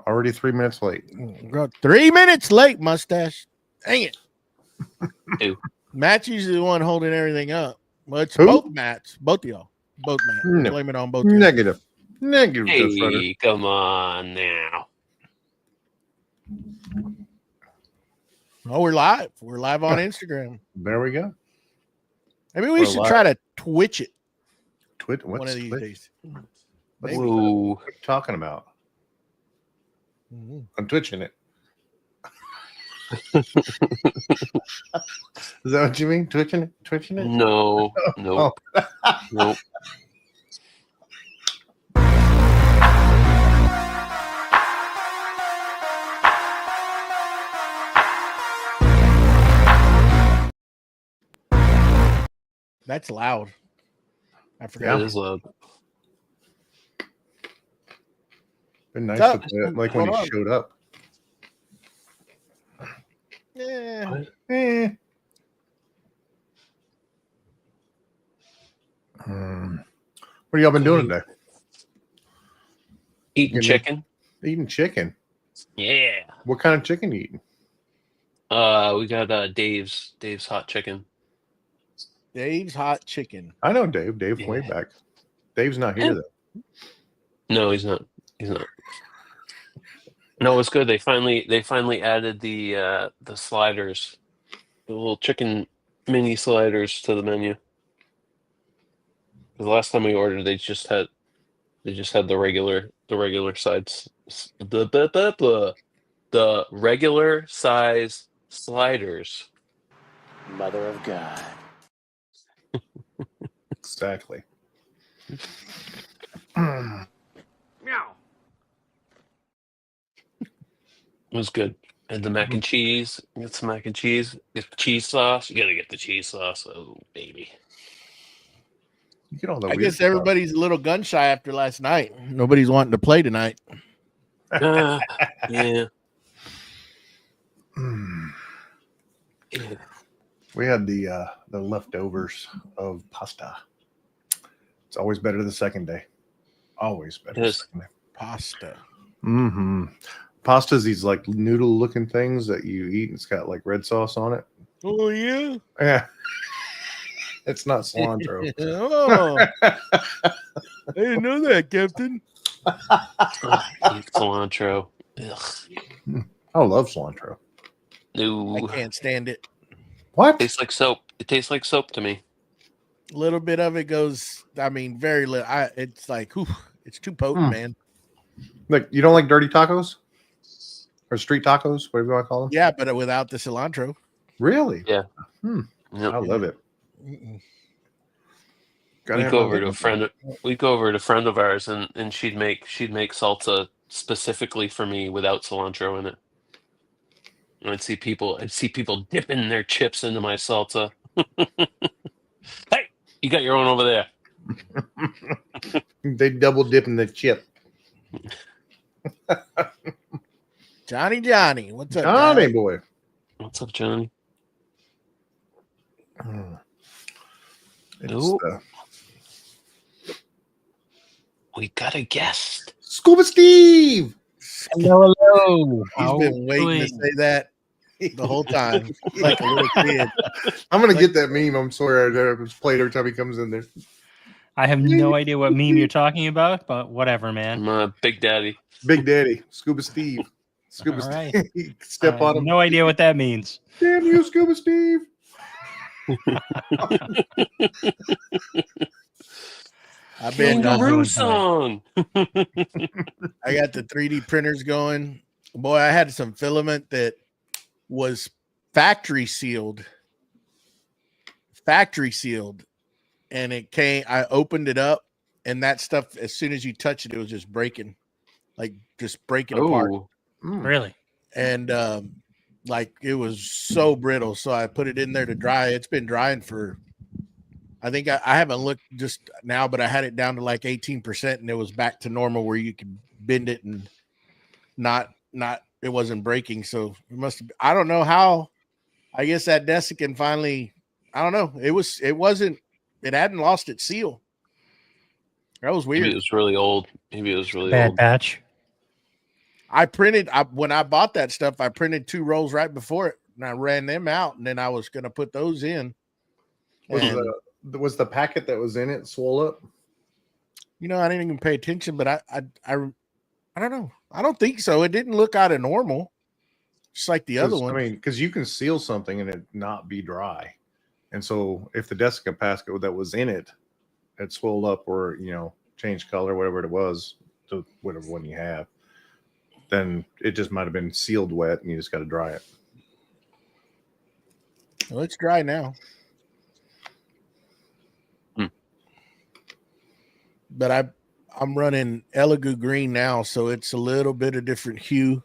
already 3 minutes late. Got 3 minutes late, mustache. Dang it. Ew. Matt's usually the one holding everything up. Well, it's Who? both Matts. Both of y'all. Both Matt. No. Blame it on both of y'all. Negative. Ghost Rider. Hey, come on now. Oh, we're live. We're live on Instagram. There we go. Maybe we We're should live. try to Twitch it What's one of these Twitch? days. What's Maybe. Whoa. what are you talking about? Mhm. I'm twitching it. Is that what you mean? Twitching it? Twitching it? No. Nope. Nope. That's loud. I That forgot. is loud. Been nice What's up? to play it, like when Hold he on. showed up. Yeah. What? What have y'all been doing today? Eating Give me- chicken? Eating chicken. Yeah. What kind of chicken you eating? We got Dave's hot chicken. Dave's hot chicken. I know Dave. Dave way Yeah. back. Dave's not here Yeah. though. No, he's not. He's not. No, it's good. They finally added the sliders, the little chicken mini sliders to the menu. The last time we ordered, they just had the regular sides, the regular size sliders. Mother of God. Exactly. It was good. And the mac and cheese. Get some mac and cheese. Get the cheese sauce. You gotta get the cheese sauce. Oh baby. You get all the I weird guess stuff. everybody's a little gun shy after last night. Nobody's wanting to play tonight. Yeah. Mm. Yeah. We had the leftovers of pasta. It's always better the second day. Always better the Yes. second day. Pasta. Mm-hmm. Pasta's these like noodle looking things that you eat and it's got like red sauce on it. Oh, yeah. Yeah. It's not cilantro. Oh, I didn't know that, Captain. I hate cilantro. Ugh. I love cilantro. I No. can't stand it. What? Tastes like soap. It tastes like soap to me. A little bit of it goes, I mean, very little. It's like, whew, it's too potent, man. Like you don't like dirty tacos? Or street tacos, whatever you want to call them? Yeah, but without the cilantro. Really? Yeah. I Yep. love it. Mm-mm. Gotta We'd have go my over to a liquor. friend of ours and she'd make salsa specifically for me without cilantro in it. And I'd see people dipping their chips into my salsa. Hey, you got your own over there. They double dip in the chip. Johnny, what's up, Johnny guy? boy. What's up, Johnny? It's Nope. the We got a guest. Scuba Steve. Hello, hello. He's How been waiting to doing? say that the whole time, like a little kid. I'm gonna get that meme. I'm sorry, it's played every time he comes in there. I have no idea what meme you're talking about, but whatever, man. I'm Big Daddy. Big Daddy, Scuba Steve. Scuba All right. Steve. Step I on have him. no idea what that means. Damn you, Scuba Steve. I've been, Kangaroo uh, song. I got the 3D printers going. Boy, I had some filament that was factory sealed, and it came. I opened it up, and that stuff, as soon as you touch it, it was just breaking, like just breaking apart. Oh, Really? And like it was so brittle. So I put it in there to dry. It's been drying for, I think I haven't looked just now, but I had it down to like 18%, and it was back to normal where you could bend it and not it wasn't breaking. So it must have, I don't know how. I guess that desiccant finally, I don't know. It hadn't lost its seal. That was maybe weird. it was really old. Maybe it was really Bad old. batch. when I bought that stuff, I printed 2 rolls right before it, and I ran them out, and then I was going to put those in. And, Was the packet that was in it swole up? you know, I didn't even pay attention, but I don't know. I don't think so. It didn't look out of normal, just like the other one. I mean, because you can seal something and it not be dry, and so if the desiccant packet that was in it had swelled up or changed color, whatever it was, to whatever one you have, then it just might have been sealed wet, and you just got to dry it. Well, it's dry now. But I'm running Elegoo green now, so it's a little bit of different hue.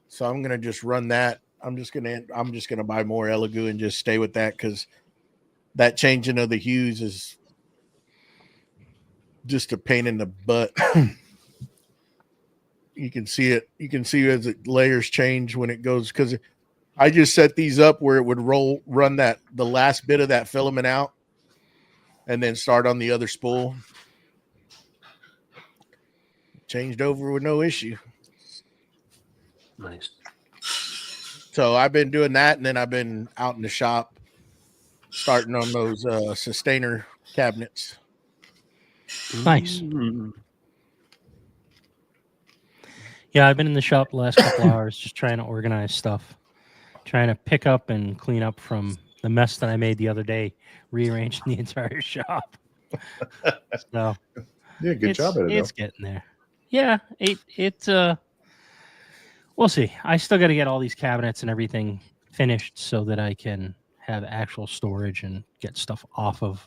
So I'm gonna just run that. I'm just gonna buy more Elegoo and just stay with that, because that changing of the hues is just a pain in the butt. You can see it. You can see as it layers change when it goes, because I just set these up where it would run the last bit of that filament out, and then start on the other spool. Changed over with no issue. Nice. So I've been doing that, and then I've been out in the shop starting on those sustainer cabinets. Nice. Mm. Yeah, I've been in the shop the last couple hours just trying to organize stuff, trying to pick up and clean up from the mess that I made the other day, rearranging the entire shop. So Yeah, good job at it. It's getting there. Yeah, we'll see. I still got to get all these cabinets and everything finished so that I can have actual storage and get stuff off of,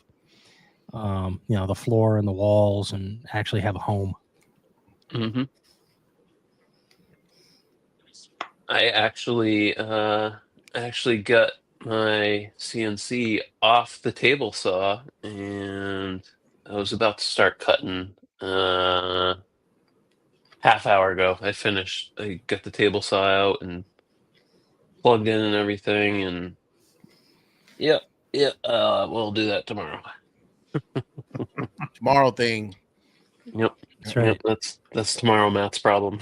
the floor and the walls, and actually have a home. Mm-hmm. I actually got my CNC off the table saw, and I was about to start cutting. Half hour ago, I finished. I got the table saw out and plugged in and everything, and yeah. We'll do that tomorrow. Tomorrow thing. Yep. That's right. Yep, that's tomorrow Matt's problem.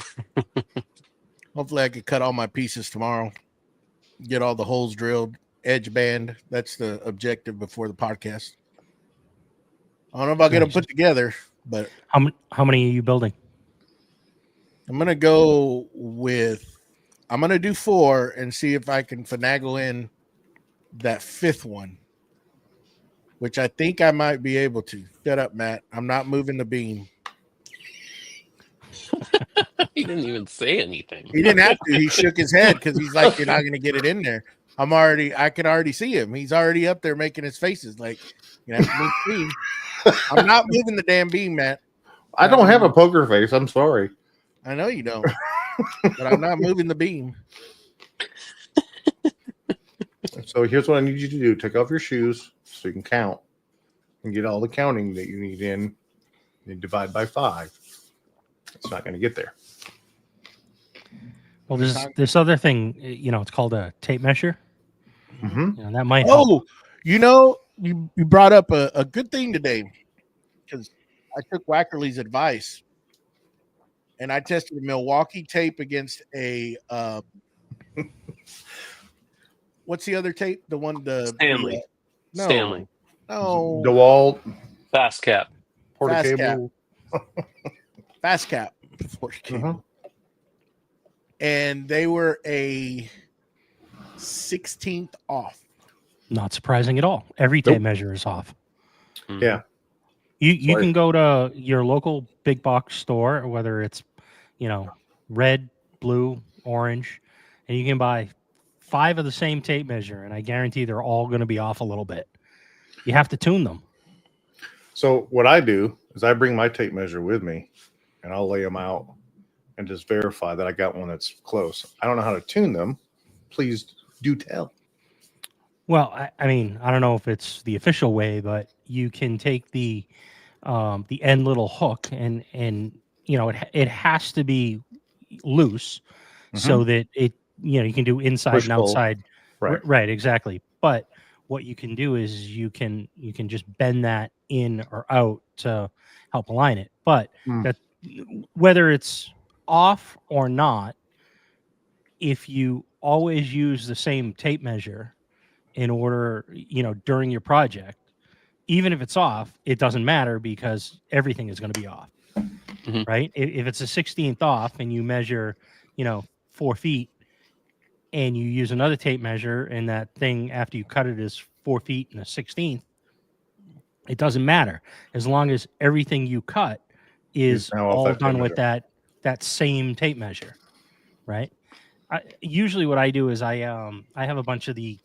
Hopefully I could cut all my pieces tomorrow. Get all the holes drilled, edge band. That's the objective before the podcast. I don't know if I'll get them put together, but How many are you building? I'm going to go with, I'm going to do 4 and see if I can finagle in that 5th one, which I think I might be able to. Shut up, Matt. I'm not moving the beam. He didn't even say anything. He didn't have to. He shook his head because he's like, you're not going to get it in there. I can already see him. He's already up there making his faces like, you have to move the beam. I'm not moving the damn beam, Matt. I don't have a poker face. I'm sorry. I know you don't, but I'm not moving the beam. So here's what I need you to do. Take off your shoes so you can count and get all the counting that you need in, and divide by 5. It's not going to get there. Well, there's this other thing, it's called a tape measure. Mm-hmm. That might help. You brought up a good thing today, because I took Wackerly's advice, and I tested a Milwaukee tape against a what's the other tape? Stanley. No. Stanley. No. DeWalt, Fast cap. Porta Fast Cable. Fast cap. And they were a 16th off. Not surprising at all. Every tape measure is off. Yeah. You can go to your local big box store, whether it's, red, blue, orange, and you can buy 5 of the same tape measure, and I guarantee they're all going to be off a little bit. You have to tune them. So what I do is I bring my tape measure with me, and I'll lay them out and just verify that I got one that's close. I don't know how to tune them. Please do tell. Well, I mean, I don't know if it's the official way, but you can take the end little hook and it has to be loose so that it you can do inside Push and pull. outside. Right. Right, exactly. But what you can do is you can just bend that in or out to help align it. But that whether it's off or not, if you always use the same tape measure in order, during your project, even if it's off, it doesn't matter because everything is going to be off, right? If it's a 16th off and you measure, 4 feet, and you use another tape measure and that thing after you cut it is 4 feet and a 16th, it doesn't matter as long as everything you cut is now off all that tape done with measure. that same tape measure, right? Usually what I do is I have a bunch of the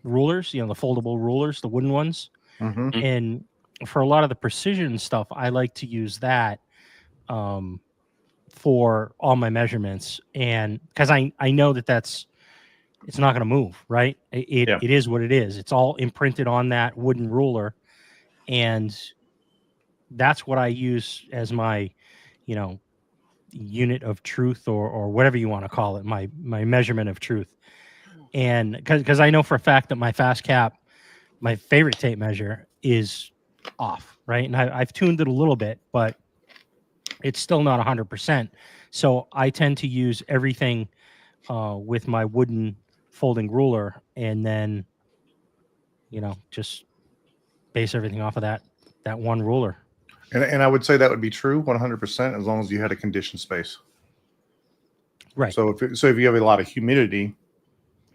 rulers, the foldable rulers, the wooden ones, Mm-hmm. and for a lot of the precision stuff, I like to use that for all my measurements, and because I know it's not going to move, right? It is what it is. It's all imprinted on that wooden ruler, and that's what I use as my, unit of truth or whatever you want to call it, my measurement of truth. And because I know for a fact that my fast cap, my favorite tape measure, is off, right? And I've tuned it a little bit, but it's still not 100%. So I tend to use everything with my wooden folding ruler, and then just base everything off of that one ruler. And I would say that would be true 100% as long as you had a conditioned space. Right. So if you have a lot of humidity,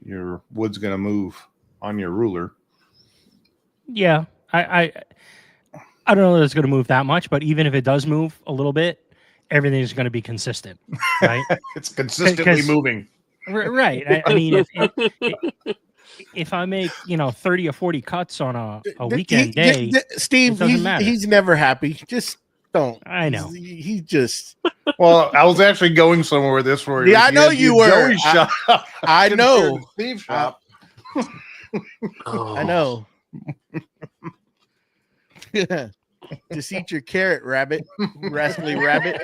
your wood's going to move on your ruler. Yeah, I don't know that it's going to move that much, but even if it does move a little bit, everything is going to be consistent, right? It's consistently moving. Right. I mean, if I make 30 or 40 cuts on a weekend day, Steve, it doesn't matter. He's never happy. Just don't. I know. He just. Well, I was actually going somewhere with this. Where Yeah, I know you were. Shop I know. Steve shop. I know. Just eat your carrot, rabbit, rascally rabbit.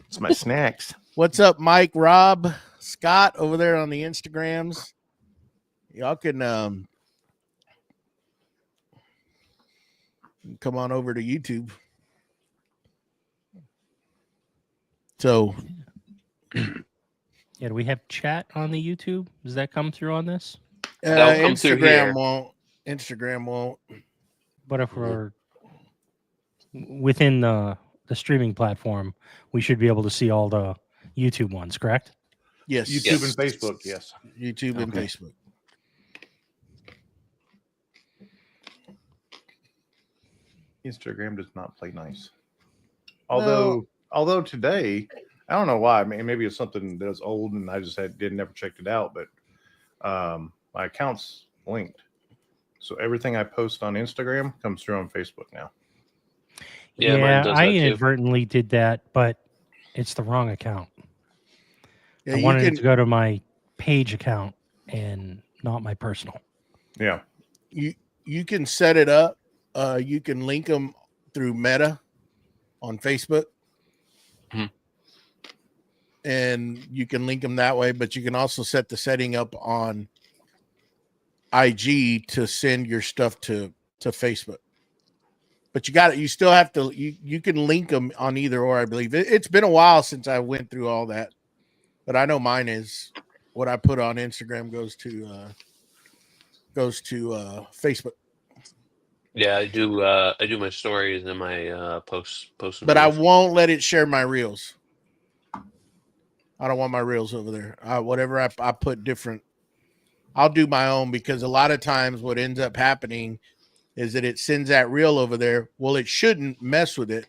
It's my snacks. What's up, Mike, Rob, Scott over there on the Instagrams? Y'all can come on over to YouTube. So, do we have chat on the YouTube? Does that come through on this? That'll come through here. Instagram won't. But if we're within the streaming platform, we should be able to see all the YouTube ones, correct? Yes. YouTube and Facebook, yes. YouTube and Facebook. Instagram does not play nice. Although today, I don't know why. I mean, maybe it's something that's old and I just never checked it out. But my account's linked, so everything I post on Instagram comes through on Facebook now. Yeah, mine does I that too. inadvertently did that, but it's the wrong account. Yeah, I wanted it to go to my page account and not my personal. Yeah. You can set it up. You can link them through Meta on Facebook. And you can link them that way, but you can also set the setting up on IG to send your stuff to Facebook. But you still have to, you can link them on either or, I believe. It's been a while since I went through all that, but I know mine is what I put on Instagram goes to Facebook. Yeah, I do my stories and my posts. But I won't let it share my reels. I don't want my reels over there. Whatever I put different, I'll do my own, because a lot of times what ends up happening is that it sends that reel over there. Well, it shouldn't mess with it.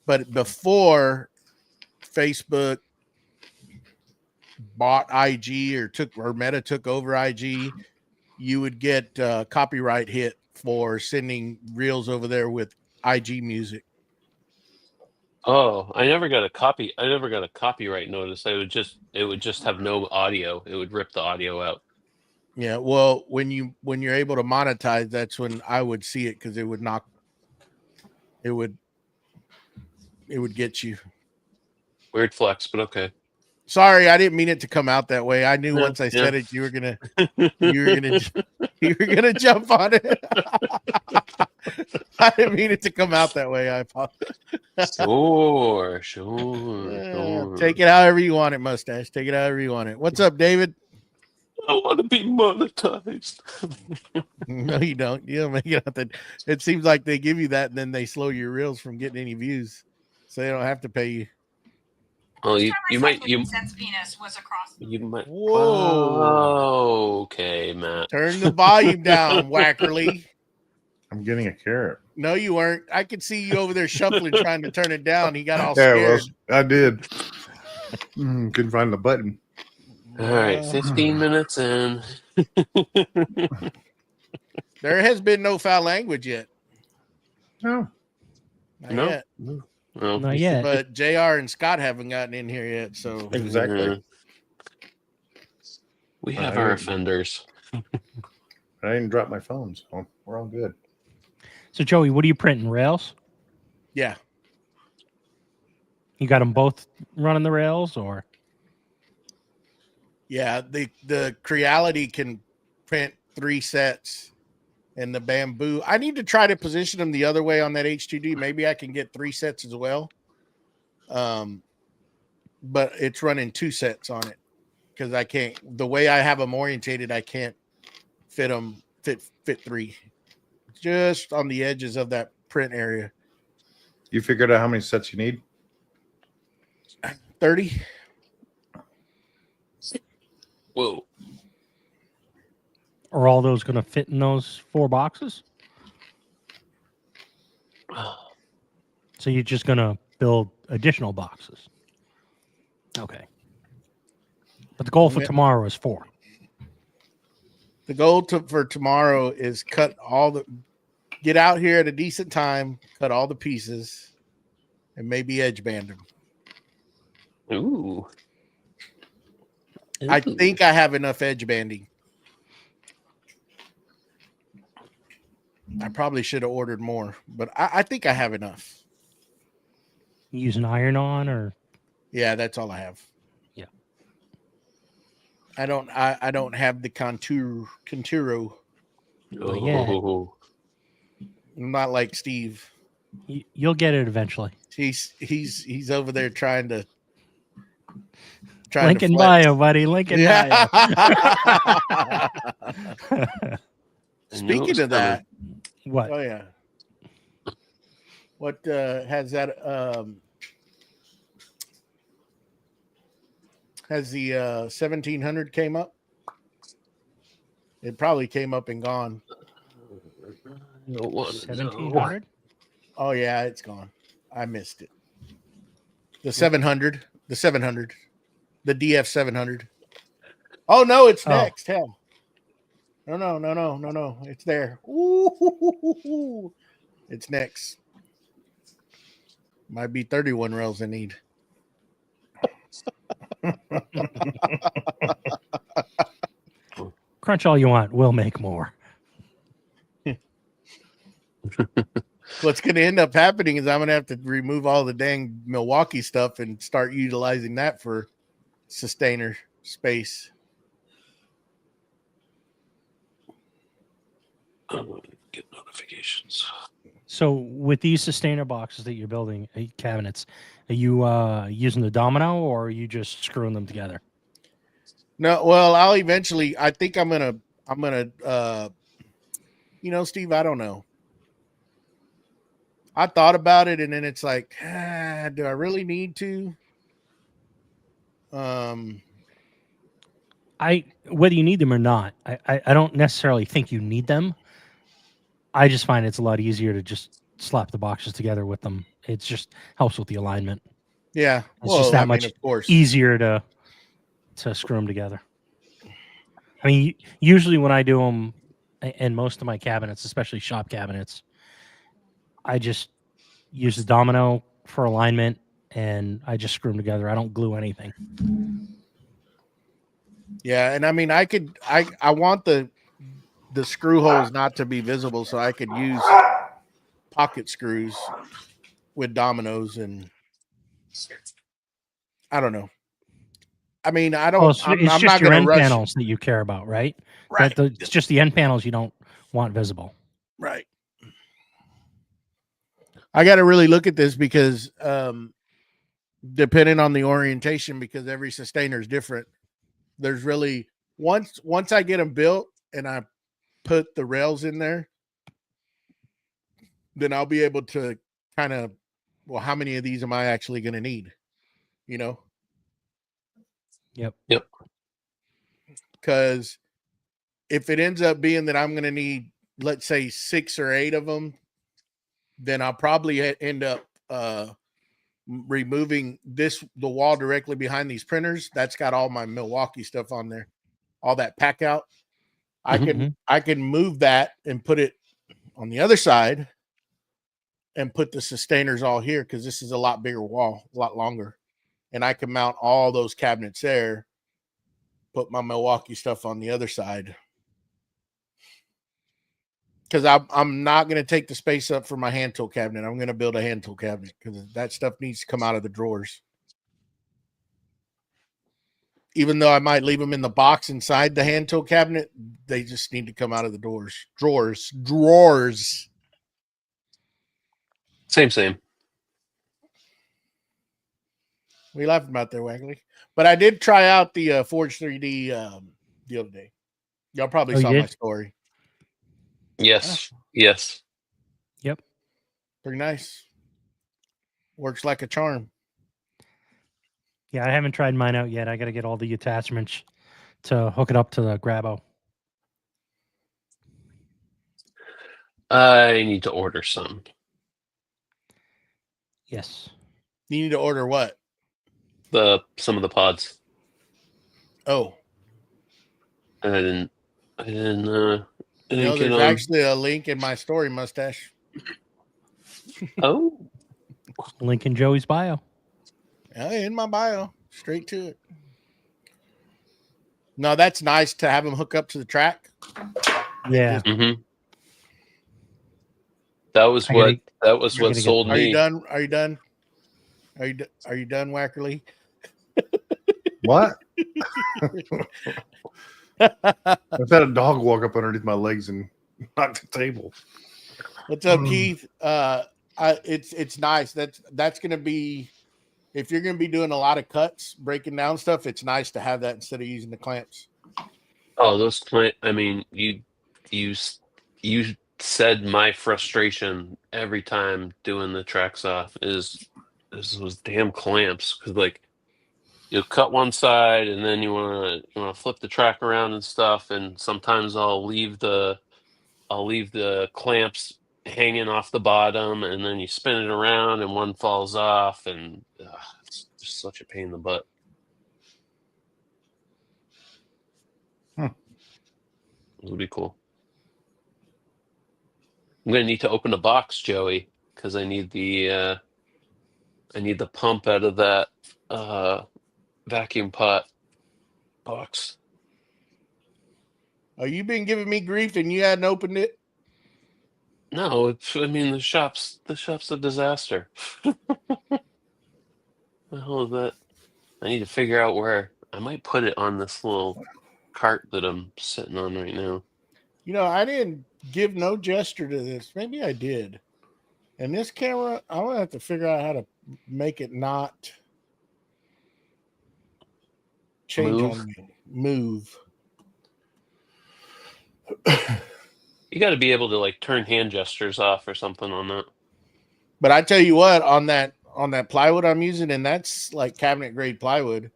But before Facebook bought IG or Meta took over IG, you would get copyright hit for sending reels over there with IG music. Oh, I never got a copyright notice. It would just have no audio. It would rip the audio out. Yeah, well, when you're able to monetize, that's when I would see it, because it would get you. Weird flex, but okay. Sorry, I didn't mean it to come out that way. I knew Yeah, once I yeah. said it, you were gonna jump on it. I didn't mean it to come out that way. I apologize. Sure. Take it however you want it, mustache. Take it however you want it. What's up, David? I want to be monetized. No, you don't. You don't make it out that. It seems like they give you that, and then they slow your reels from getting any views, so they don't have to pay you. Well, you might Since Venus was across. you might. Whoa. Okay, Matt. Turn the volume down, Wackerly. I'm getting a carrot. No, you weren't. I could see you over there shuffling, trying to turn it down. He got all Yeah, scared. well, I did. Couldn't find the button. All right, 15 minutes in. There has been no foul language yet. No. Not No. yet. Well, Not yet. But JR and Scott haven't gotten in here yet. So Exactly. yeah. We have I our agree. offenders. I didn't drop my phone, so we're all good. So Joey, what are you printing? Rails? yeah. You got them both running the rails, or Yeah. The Creality can print 3 sets. And the Bamboo, I need to try to position them the other way on that H2D. Maybe I can get 3 sets as well. But it's running 2 sets on it because I can't. The way I have them orientated, I can't fit 3 just on the edges of that print area. You figured out how many sets you need? 30. Whoa. are all those going to fit in those 4 boxes? So you're just going to build additional boxes? Okay. But the goal for Yeah. tomorrow is 4. The goal for tomorrow is get out here at a decent time, cut all the pieces, and maybe edge band them. Ooh. I think I have enough edge banding. I probably should have ordered more, but I think I have enough. You use an iron on, or Yeah, that's all I have. Yeah. I don't have the Conturo. yeah. Oh. I'm not like Steve. you'll get it eventually. He's over there trying to Link in flex. bio, buddy. Link in Yeah. bio. Speaking of that, What? oh yeah. What has that has the 1700 came up? It probably came up and gone. 1700? Oh yeah, it's gone. I missed it. The 700, the DF 700. Oh no, it's Oh. next. Hell. No. It's there. Ooh, it's next. Might be 31 rails I need. Crunch all you want. We'll make more. What's going to end up happening is I'm going to have to remove all the dang Milwaukee stuff and start utilizing that for sustainer space. I'm going to get notifications. So with these sustainer boxes that you're building, cabinets, are you using the domino, or are you just screwing them together? No, well, I'll eventually. I think I'm gonna. Steve, I don't know. I thought about it, and then it's like, do I really need to? Whether you need them or not, I don't necessarily think you need them. I just find it's a lot easier to just slap the boxes together with them. It just helps with the alignment. Yeah, It's just that much of course. easier to screw them together. I mean, usually when I do them, and most of my cabinets, especially shop cabinets, I just use the domino for alignment, and I just screw them together. I don't glue anything. Yeah, and I mean, I want the screw holes not to be visible, so I could use pocket screws with dominoes, and I don't know. I mean, I Well, don't. it's, I'm it's not just your going to end rush. panels that you care about, right? Right. It's just the end panels you don't want visible. Right. I got to really look at this because depending on the orientation, because every sustainer is different. There's really once I get them built and I put the rails in there, then I'll be able to kind of, well, how many of these am I actually going to need? You know? Yep. Because if it ends up being that I'm going to need, let's say, 6 or 8 of them, then I'll probably end up removing the wall directly behind these printers. That's got all my Milwaukee stuff on there, all that pack out. I can move that and put it on the other side and put the sustainers all here, because this is a lot bigger wall, a lot longer, and I can mount all those cabinets there, put my Milwaukee stuff on the other side. Because I'm not going to take the space up for my hand tool cabinet. I'm going to build a hand tool cabinet because that stuff needs to come out of the drawers. Even though I might leave them in the box inside the hand tool cabinet, they just need to come out of the drawers. Same. We laughed about there, Wagley. But I did try out the Forge 3D the other day. Y'all probably Oh, you saw my did? story. Yes. Yep. Pretty nice. Works like a charm. Yeah, I haven't tried mine out yet. I got to get all the attachments to hook it up to the Grabo. I need to order some. Yes. You need to order what? Some of the pods. Oh, I didn't no, get there's on. actually a link in my story, Mustache. Oh, Link in Joey's bio. In my bio, straight to it. No, that's nice to have them hook up to the track. Yeah. mm-hmm. That was I what gotta- what gotta get sold Are you me. done? Are you done? Are you done, Wackerly? What? I've had a dog walk up underneath my legs and knock the table. What's up, Keith? It's nice. That's gonna be, if you're gonna be doing a lot of cuts, breaking down stuff, it's nice to have that instead of using the clamps. Oh, those clamp. I mean, you said my frustration every time doing the tracks off is those damn clamps, because like you cut one side and then you want to flip the track around and stuff, and sometimes I'll leave the clamps hanging off the bottom, and then you spin it around and one falls off, and it's just such a pain in the butt. It would be cool. I'm gonna need to open a box, Joey, because I need the pump out of that vacuum pot box. Oh, you been giving me grief and you hadn't opened it? No, I mean the shop's a disaster. The hell is that? I need to figure out where I might put it on this little cart that I'm sitting on right now. You know, I didn't give no gesture to this. Maybe I did. And this camera, I'm gonna have to figure out how to make it not change on me. Move. You got to be able to like turn hand gestures off or something on that. But I tell you what, on that plywood I'm using, and that's like cabinet grade plywood.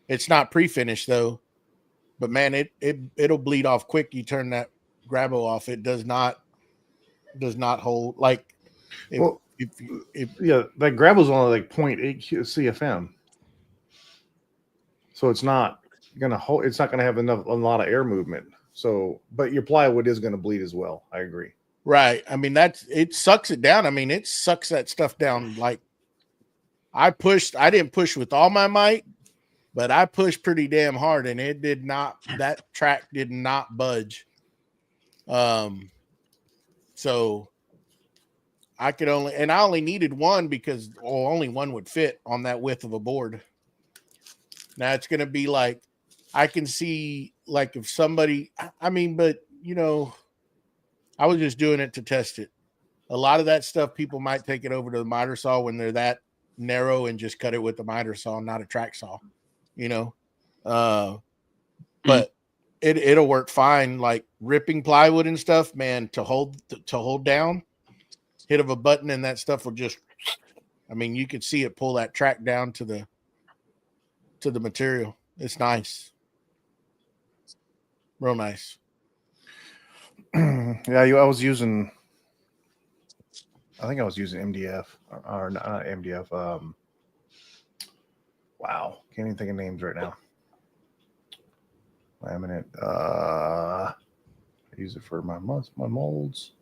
It's not pre-finished though. But man, it'll bleed off quick. You turn that Grabo off, it does not hold. Like if Yeah, that Grabo's only like 0.8 CFM, so it's not gonna hold. It's not gonna have a lot of air movement. So, but your plywood is gonna bleed as well. I agree. right. I mean, it sucks it down. I mean, it sucks that stuff down. Like I didn't push with all my might, but I pushed pretty damn hard, and that track did not budge. So I only needed one because only one would fit on that width of a board. Now it's going to be like, I can see like if somebody, I mean, but you know, I was just doing it to test it. A lot of that stuff, people might take it over to the miter saw when they're that narrow and just cut it with the miter saw, not a track saw, you know. But it'll work fine. Like ripping plywood and stuff, man, to hold down, hit of a button and that stuff will just, I mean, you could see it pull that track down to the material. It's nice. Real nice. Yeah, I was using. I think I was using MDF or not MDF. Wow, can't even think of names right now. Laminate. I use it for my molds.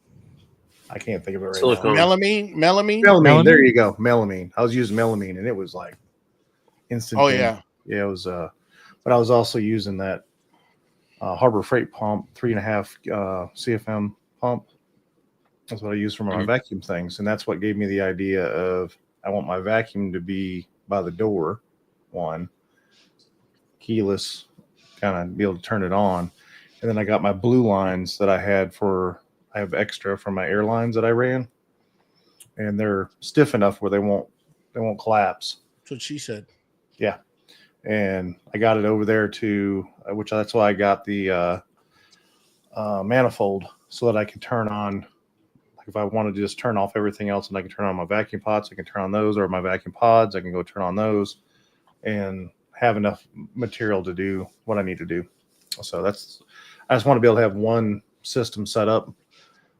I can't think of it right Silicone. now. Melamine. Melamine. There you go. Melamine. I was using melamine, and it was like instant. Oh yeah. Yeah, it was. But I was also using that Harbor Freight pump, 3.5 CFM pump. That's what I use for my vacuum things, and that's what gave me the idea of I want my vacuum to be by the door, one keyless, kind of be able to turn it on, and then I got my blue lines that I have extra from my airlines that I ran, and they're stiff enough where they won't collapse. That's what she said. Yeah, and I got it over there to which that's why I got the manifold so that I can turn on. If I wanted to just turn off everything else and I can turn on my vacuum pots, I can turn on those, or my vacuum pods, I can go turn on those and have enough material to do what I need to do. So I just want to be able to have one system set up,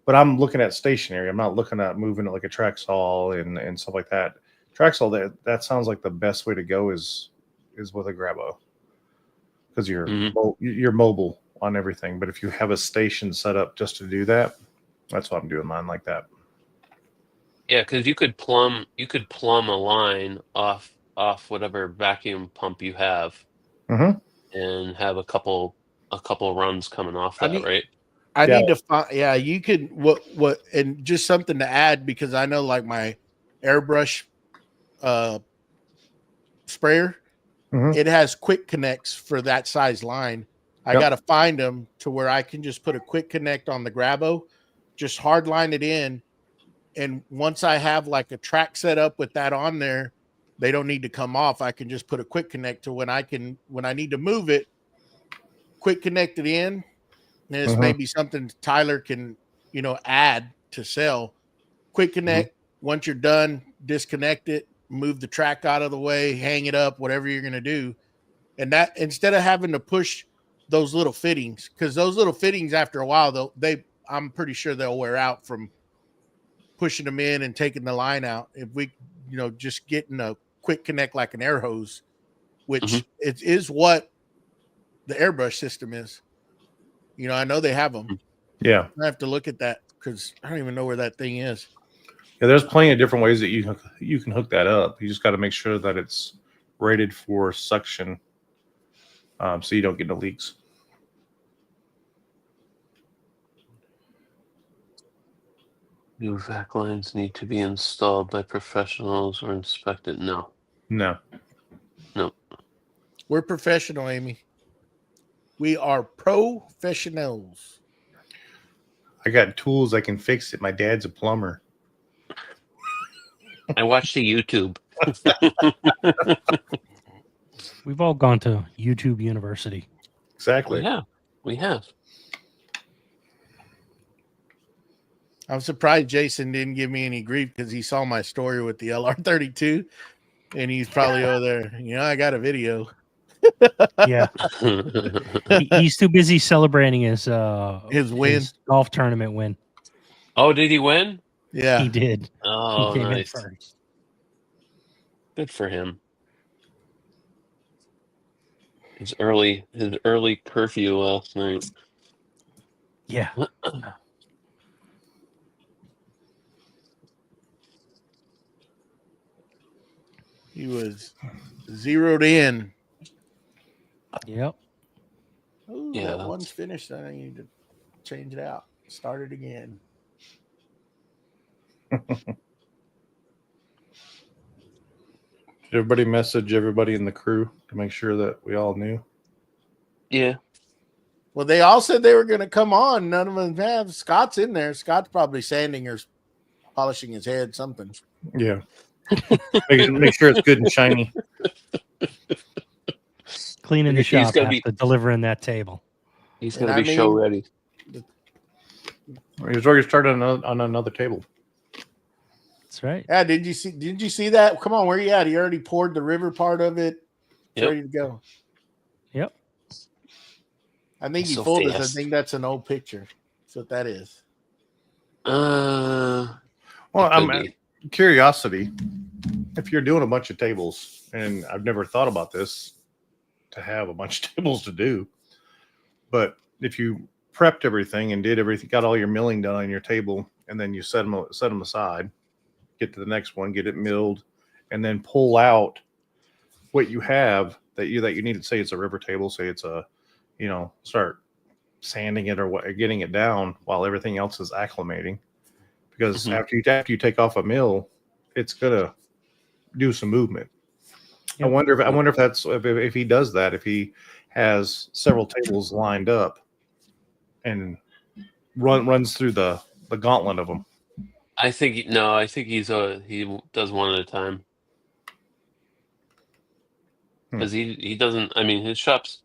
but I'm looking at stationary. I'm not looking at moving it like a track saw and stuff like that. Track saw, that sounds like the best way to go is with a Grabo, because you're mobile on everything. But if you have a station set up just to do that, that's what I'm doing mine like that. Yeah, because you could plumb a line off whatever vacuum pump you have, and have a couple runs coming off that, right? I need to find. Yeah, you could what and just something to add, because I know like my airbrush sprayer, it has quick connects for that size line. I got to find them to where I can just put a quick connect on the Grabo, just hard line it in. And once I have like a track set up with that on there, they don't need to come off. I can just put a quick connect to when I need to move it, quick connect it in. And it's maybe something Tyler can, add to sell. Quick connect. Once you're done, disconnect it, move the track out of the way, hang it up, whatever you're going to do. And that, instead of having to push those little fittings, because those little fittings after a while, I'm pretty sure they'll wear out from pushing them in and taking the line out. If we, just getting a quick connect like an air hose, which it is what the airbrush system is. I know they have them. Yeah. I have to look at that because I don't even know where that thing is. Yeah, there's plenty of different ways that you can hook that up. You just got to make sure that it's rated for suction, so you don't get no leaks. Do vac lines need to be installed by professionals or inspected? No. We're professional, Amy. We are professionals. I got tools I can fix it. My dad's a plumber. I watched the YouTube. We've all gone to YouTube University. Exactly. Yeah, we have. I'm surprised Jason didn't give me any grief because he saw my story with the LR32, and he's probably over there. I got a video. Yeah, he's too busy celebrating his win, his golf tournament win. Oh, did he win? Yeah, he did. Oh, he came nice. in first. Good for him. His early curfew last night. Yeah. He was zeroed in. Yep. Ooh, Yeah, that one's finished. I need to change it out. Start it again. Did everybody message everybody in the crew to make sure that we all knew? Yeah. Well, they all said they were going to come on. None of them have. Scott's in there. Scott's probably sanding or polishing his head, something. Yeah. make sure it's good and shiny. Cleaning the He's shop gonna be- after delivering that table. He's And gonna I be show mean- ready. He's already started on another table. That's right. Yeah, did you see that? Come on, where you at? He already poured the river part of it. It's Yep. ready to go. Yep. I think he So fooled us. I fast. think that's an old picture. That's what that is. Well, Could I'm be. curiosity. If you're doing a bunch of tables, and I've never thought about this, to have a bunch of tables to do, but if you prepped everything and did everything, got all your milling done on your table, and then you set them aside, get to the next one, get it milled, and then pull out what you have that you need. Say it's a river table, say it's a, start sanding it or what, getting it down while everything else is acclimating. Because Mhm. after you take off a mill, it's gonna do some movement. Yep. I wonder if that's if he does that, if he has several tables lined up and runs through the gauntlet of them. I think he does one at a time. Because he doesn't. I mean, his shop's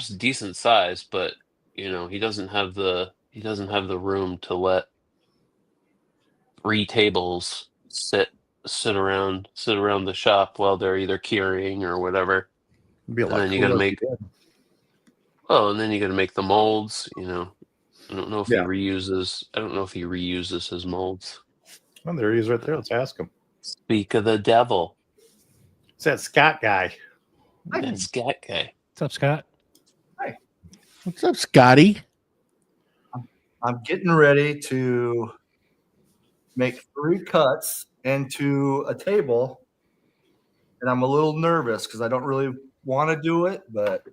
decent size, but he doesn't have the room to let 3 tables sit around the shop while they're either curing or whatever. It'd be a And lot then you got to cooler if make he did. and then you got to make the molds. I don't know if Yeah. he reuses his molds. Well, there he is right there. Let's ask him. Speak of the devil. It's that Scott guy. That scat guy. What's up, Scott? What's up, Scotty? I'm getting ready to make 3 cuts into a table, and I'm a little nervous because I don't really want to do it, but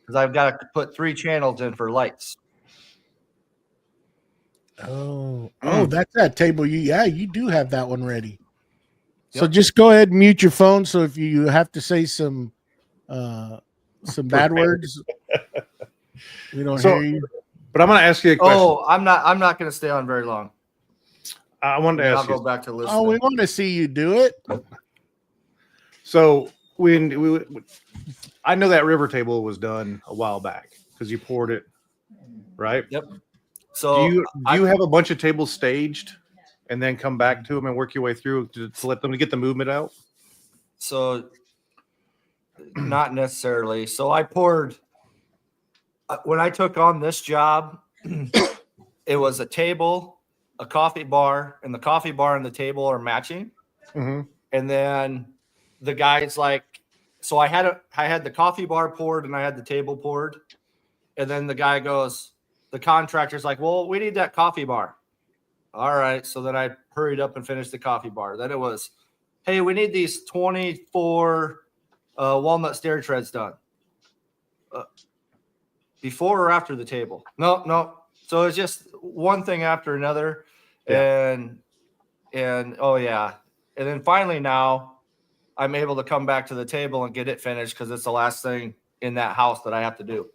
because I've got to put 3 channels in for lights. Oh, that's that table. You do have that one ready. So Yep. just go ahead and mute your phone. So if you have to say some bad words, we don't So- hear you. But I'm going to ask you a question. Oh, I'm not going to stay on very long. I wanted to I'll ask go you. back to listening. Oh, we want to see you do it. So I know that river table was done a while back because you poured it, right? So Do you have a bunch of tables staged and then come back to them and work your way through to let them get the movement out? So not necessarily. So I poured when I took on this job, it was a table, a coffee bar, and the coffee bar and the table are matching. Mm-hmm. And then the guy's like, so I had the coffee bar poured and I had the table poured. And then the guy goes, the contractor's like, well, we need that coffee bar. All right. So then I hurried up and finished the coffee bar. Then it was, hey, we need these 24 walnut stair treads done. Before or after the table? No. So it's just one thing after another. And oh yeah. And then finally now I'm able to come back to the table and get it finished because it's the last thing in that house that I have to do.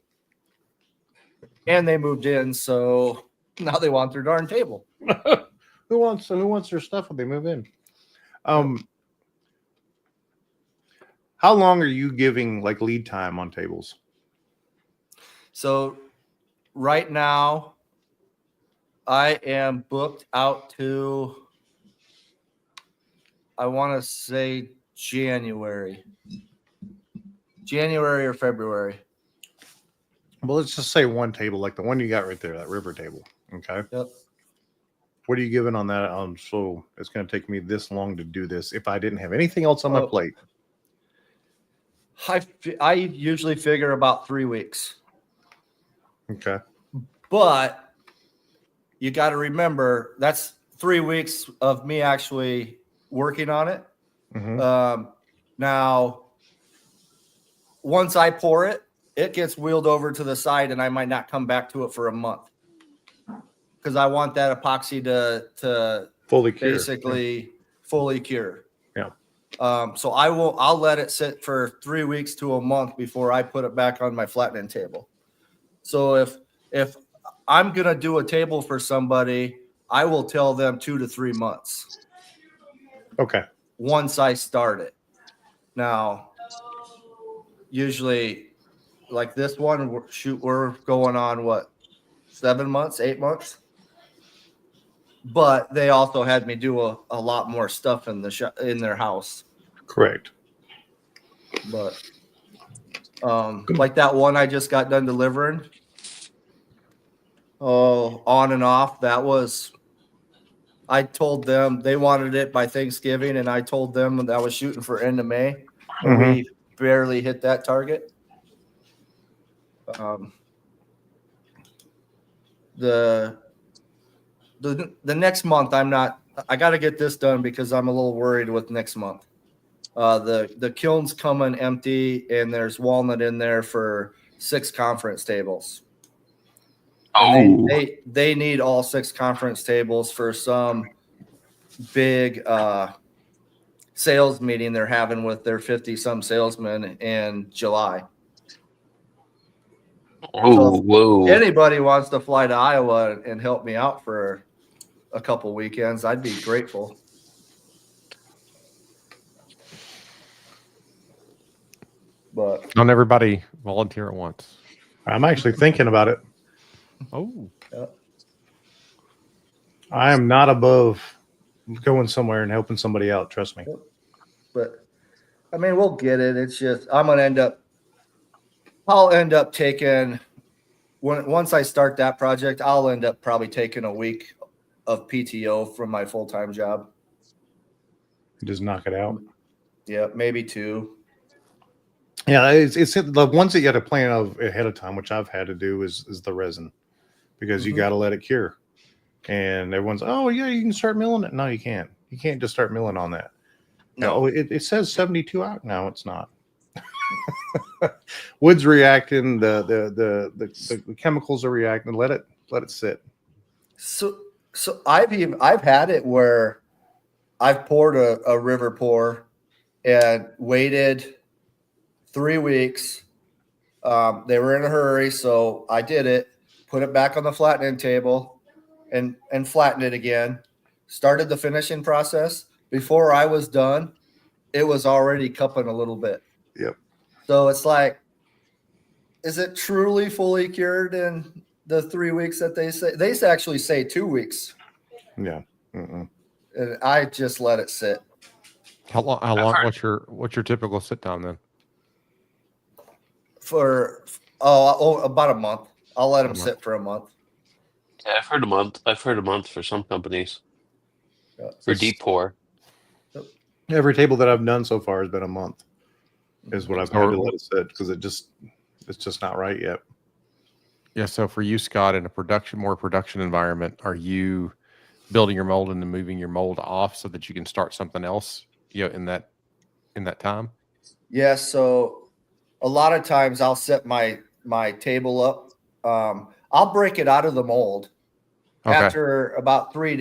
And they moved in, so now they want their darn table. Who wants their stuff when they move in? How long are you giving like lead time on tables? So right now I am booked out to, I want to say January or February. Well, let's just say one table, like the one you got right there, that river table. Okay. Yep. What are you giving on that? So it's going to take me this long to do this if I didn't have anything else on my plate. I usually figure about 3 weeks, Okay. but you got to remember that's 3 weeks of me actually working on it. Mm-hmm. Now, once I pour it, it gets wheeled over to the side and I might not come back to it for a month because I want that epoxy to Fully cured. basically fully cure. Yeah. So I'll let it sit for 3 weeks to a month before I put it back on my flattening table. So if I'm gonna do a table for somebody, I will tell them 2 to 3 months Okay. once I start it. Now, usually, like this one, we're going on what, 7 months, 8 months. But they also had me do a lot more stuff in the in their house. Correct. But like that one I just got done delivering. Oh, on and off. I told them they wanted it by Thanksgiving, and I told them that I was shooting for end of May, and we barely hit that target. The next month I got to get this done because I'm a little worried with next month. The kiln's coming empty, and there's walnut in there for 6 conference tables. And they need all 6 conference tables for some big sales meeting they're having with their 50-some salesmen in July. Oh, whoa. Anybody wants to fly to Iowa and help me out for a couple weekends, I'd be grateful. But Don't everybody volunteer at once. I'm actually thinking about it. Oh, I am not above going somewhere and helping somebody out. Trust me. But I mean, we'll get it. It's just I'll end up taking once I start that project, I'll end up probably taking a week of PTO from my full-time job. Just knock it out. Yeah, maybe 2. Yeah, it's the ones that you had to plan of ahead of time, which I've had to do is the resin, because you got to let it cure. And everyone's, oh yeah, you can start milling it. No, you can't. You can't just start milling on that. No, it says 72 out. No, it's not. Wood's reacting. The chemicals are reacting. Let it sit. So I've had it where I've poured a river pour and waited 3 weeks. They were in a hurry, so I did it. Put it back on the flattening table, and flattened it again. Started the finishing process. Before I was done, it was already cupping a little bit. Yep. So it's like, is it truly fully cured in the 3 weeks that they say? They actually say 2 weeks. Yeah. Mm-mm. And I just let it sit. how long? What's your typical sit down then? For about a month. I'll let them sit for a month. Yeah, I've heard a month. I've heard a month for some companies. Yeah. For deep pour. Every table that I've done so far has been a month. Is what I've had to let it sit because it's just not right yet. Yeah. So for you, Scott, in a more production environment, are you building your mold and then moving your mold off so that you can start something else? In that time. Yeah. So a lot of times I'll set my table up. I'll break it out of the mold after about 4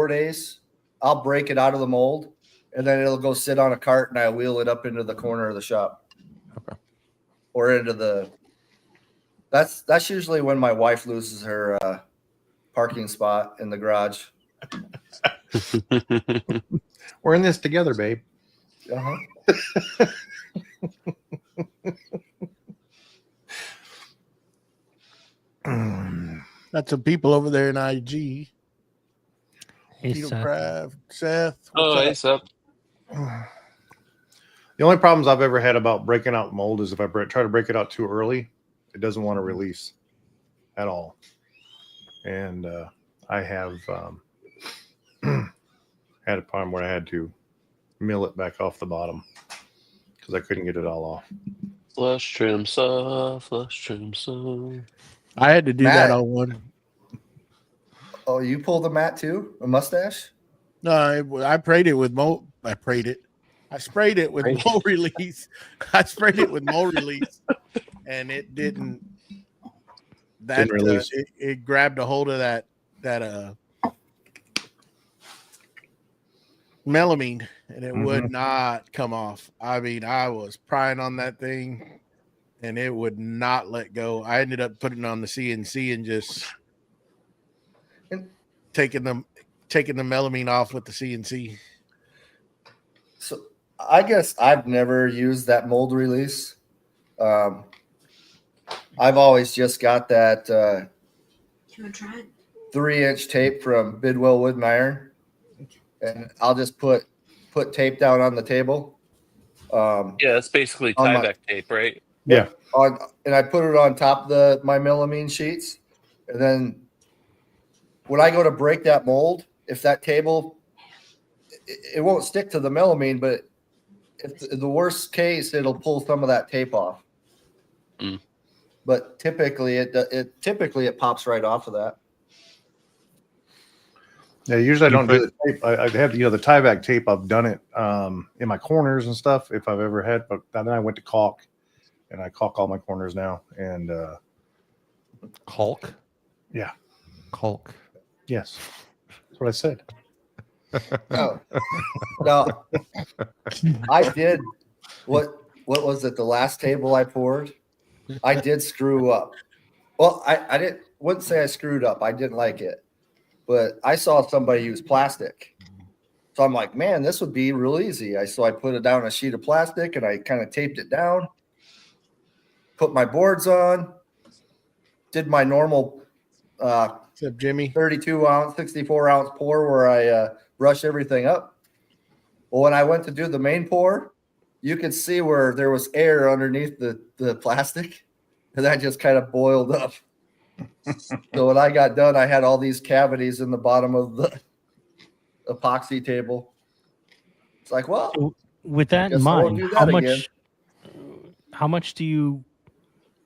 days. I'll break it out of the mold, and then it'll go sit on a cart, and I wheel it up into the corner of the shop. Okay. Or into the. That's usually when my wife loses her parking spot in the garage. We're in this together, babe. Uh-huh. Got some people over there in IG. Hey, Peter Seth. Craft, Seth. Oh, what's hey, up? Seth. The only problems I've ever had about breaking out mold is if I try to break it out too early, it doesn't want to release at all. And I have had a problem where I had to mill it back off the bottom because I couldn't get it all off. Flush trim soft, flush trim soft. I had to do Matt. that on one. Oh, you pulled the mat too? A mustache? No, I sprayed it with Mo. I sprayed it with Mo release. I sprayed it with Mo release, and it didn't. Didn't release. It grabbed a hold of that. melamine, and it Mhm. would not come off. I mean, I was prying on that thing, and it would not let go. I ended up putting it on the CNC and just And- taking the melamine off with the CNC. So I guess I've never used that mold release. I've always just got that You want to try it? 3-inch tape from Bidwell Wood and Iron, and I'll just put tape down on the table. Yeah, it's basically On my- Tyvek tape, right? And I put it on top of my melamine sheets, and then when I go to break that mold, if that table, it won't stick to the melamine, but if the worst case, it'll pull some of that tape off. Mm. But typically, it pops right off of that. Yeah, usually I You don't do the tape. I have the Tyvek tape. I've done it in my corners and stuff if I've ever had. But then I went to caulk, and I caulk all my corners now. And Caulk. Yeah. Caulk. yes, that's what I said. No, I did. What was it? The last table I poured, I did screw up. Well, I wouldn't say I screwed up. I didn't like it, but I saw somebody use plastic. So I'm like, man, this would be real easy. So I put it down a sheet of plastic and I kind of taped it down, put my boards on, did my normal Except Jimmy. 32 ounce, 64 ounce pour where I brush everything up. Well, when I went to do the main pour, you could see where there was air underneath the plastic, and that just kind of boiled up. So when I got done, I had all these cavities in the bottom of the epoxy table. It's like, well, With that in Guess I won't mind, do that again. how much do you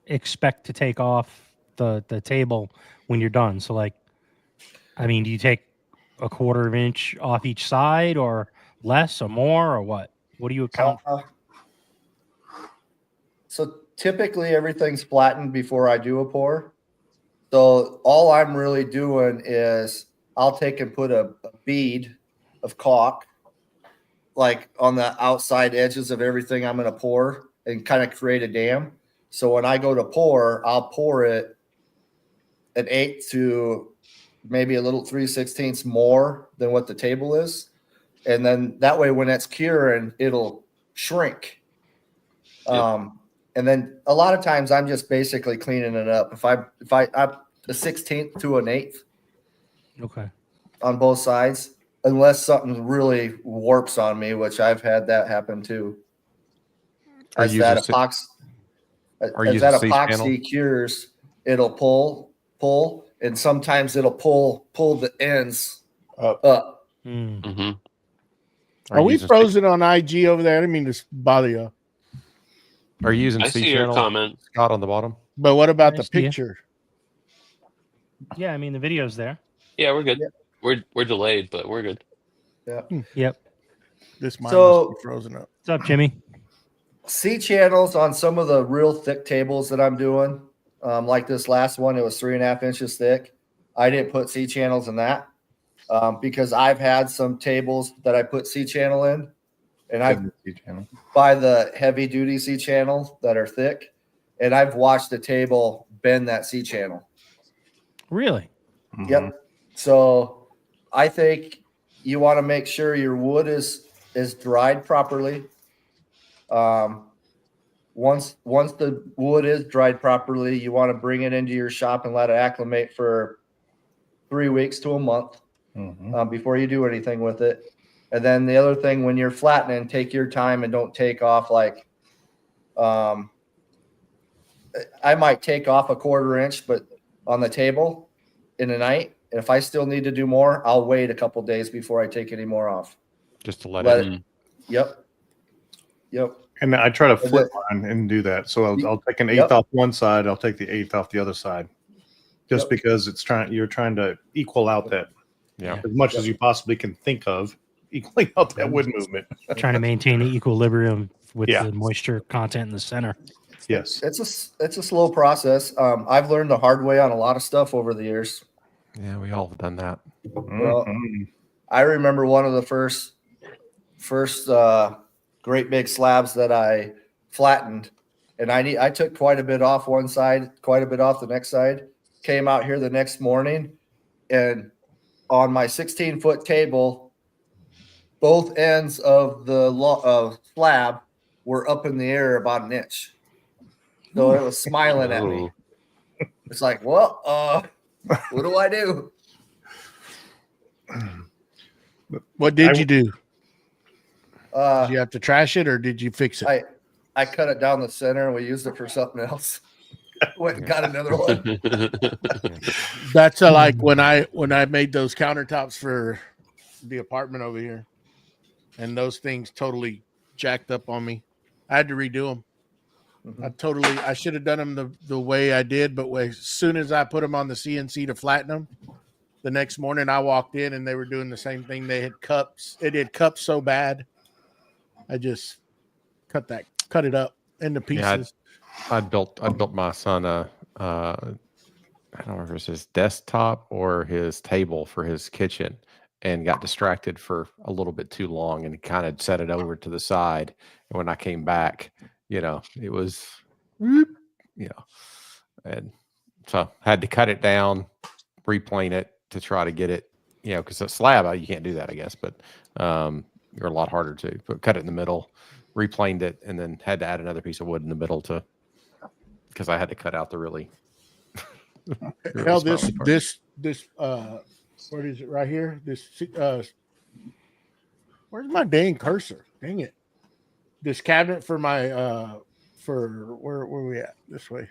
expect to take off the table when you're done? So like, I mean, do you take a 1/4 inch off each side or less or more or what? What do you account? So typically everything's flattened before I do a pour. So all I'm really doing is I'll take and put a bead of caulk like on the outside edges of everything I'm going to pour and kind of create a dam. So when I go to pour, I'll pour it an 1/8 to maybe a little 3/16 more than what the table is. And then that way, when it's curing, it'll shrink. Yep. And then a lot of times I'm just basically cleaning it up. If I a 1/16 to an 1/8 Okay. on both sides, unless something really warps on me, which I've had that happen too. Are As you that using epoxy, as that epoxy cures, it'll pull, and sometimes it'll pull the ends up. Hmm. Hmm. Are we frozen on IG over there? I didn't mean to bother you. Are you using I C see your channel, comment. Scott, on the bottom? But what about I the see ya. picture? Yeah, I mean the video's there. Yeah, we're good. Yeah. We're delayed, but we're good. Yep. This mine So- must be frozen up. What's up, Jimmy? C channels on some of the real thick tables that I'm doing, like this last one, it was 3.5 inches thick. I didn't put C channels in that because I've had some tables that I put C channel in, and I buy the heavy duty C channel that are thick, and I've watched the table bend that C channel. Really? Mhm. Yep. So I think you want to make sure your wood is dried properly. Once the wood is dried properly, you want to bring it into your shop and let it acclimate for 3 weeks to a month Mhm. before you do anything with it. And then the other thing, when you're flattening, take your time and don't take off like, I might take off a 1/4 inch, but on the table in a night. And if I still need to do more, I'll wait a couple days before I take any more off. Just to let Let it. it. Yep. And I try to And flip mine and do that. So I'll take an 1/8 off one side. I'll take the 1/8 off the other side, just Yep. because you're trying to equal out that Yeah. as much as you possibly can think of, equaling out that wood movement. Trying to maintain the equilibrium with Yeah. the moisture content in the center. Yes. It's a slow process. I've learned the hard way on a lot of stuff over the years. Yeah, we all have done that. Well, Mhm. I remember one of the first first great big slabs that I flattened, and I took quite a bit off one side, quite a bit off the next side. Came out here the next morning, and on my 16-foot cable, both ends of the slab were up in the air about an inch. So it was smiling at me. Oh. It's like, well, what do I do? What did you do? Did you Uh, have to trash it or did you fix it? I cut it down the center and we used it for something else. Went and got another one. That's like when I made those countertops for the apartment over here, and those things totally jacked up on me. I had to redo them. I should have done them the way I did, but as soon as I put them on the CNC to flatten them, the next morning I walked in and they were doing the same thing. They had cups. It had cups so bad. I just cut it up into pieces. I built my son I don't know if it was his desktop or his table for his kitchen, and got distracted for a little bit too long and kind of set it over to the side. And when I came back, it was, and so had to cut it down, replane it to try to get it, because a slab, you can't do that, I guess, but you're a lot harder to. But cut it in the middle, replaned it, and then had to add another piece of wood in the middle because I had to cut out the really. Hell, this what is it right here? This where's my dang cursor? Dang it! This cabinet for my where are we at? This way.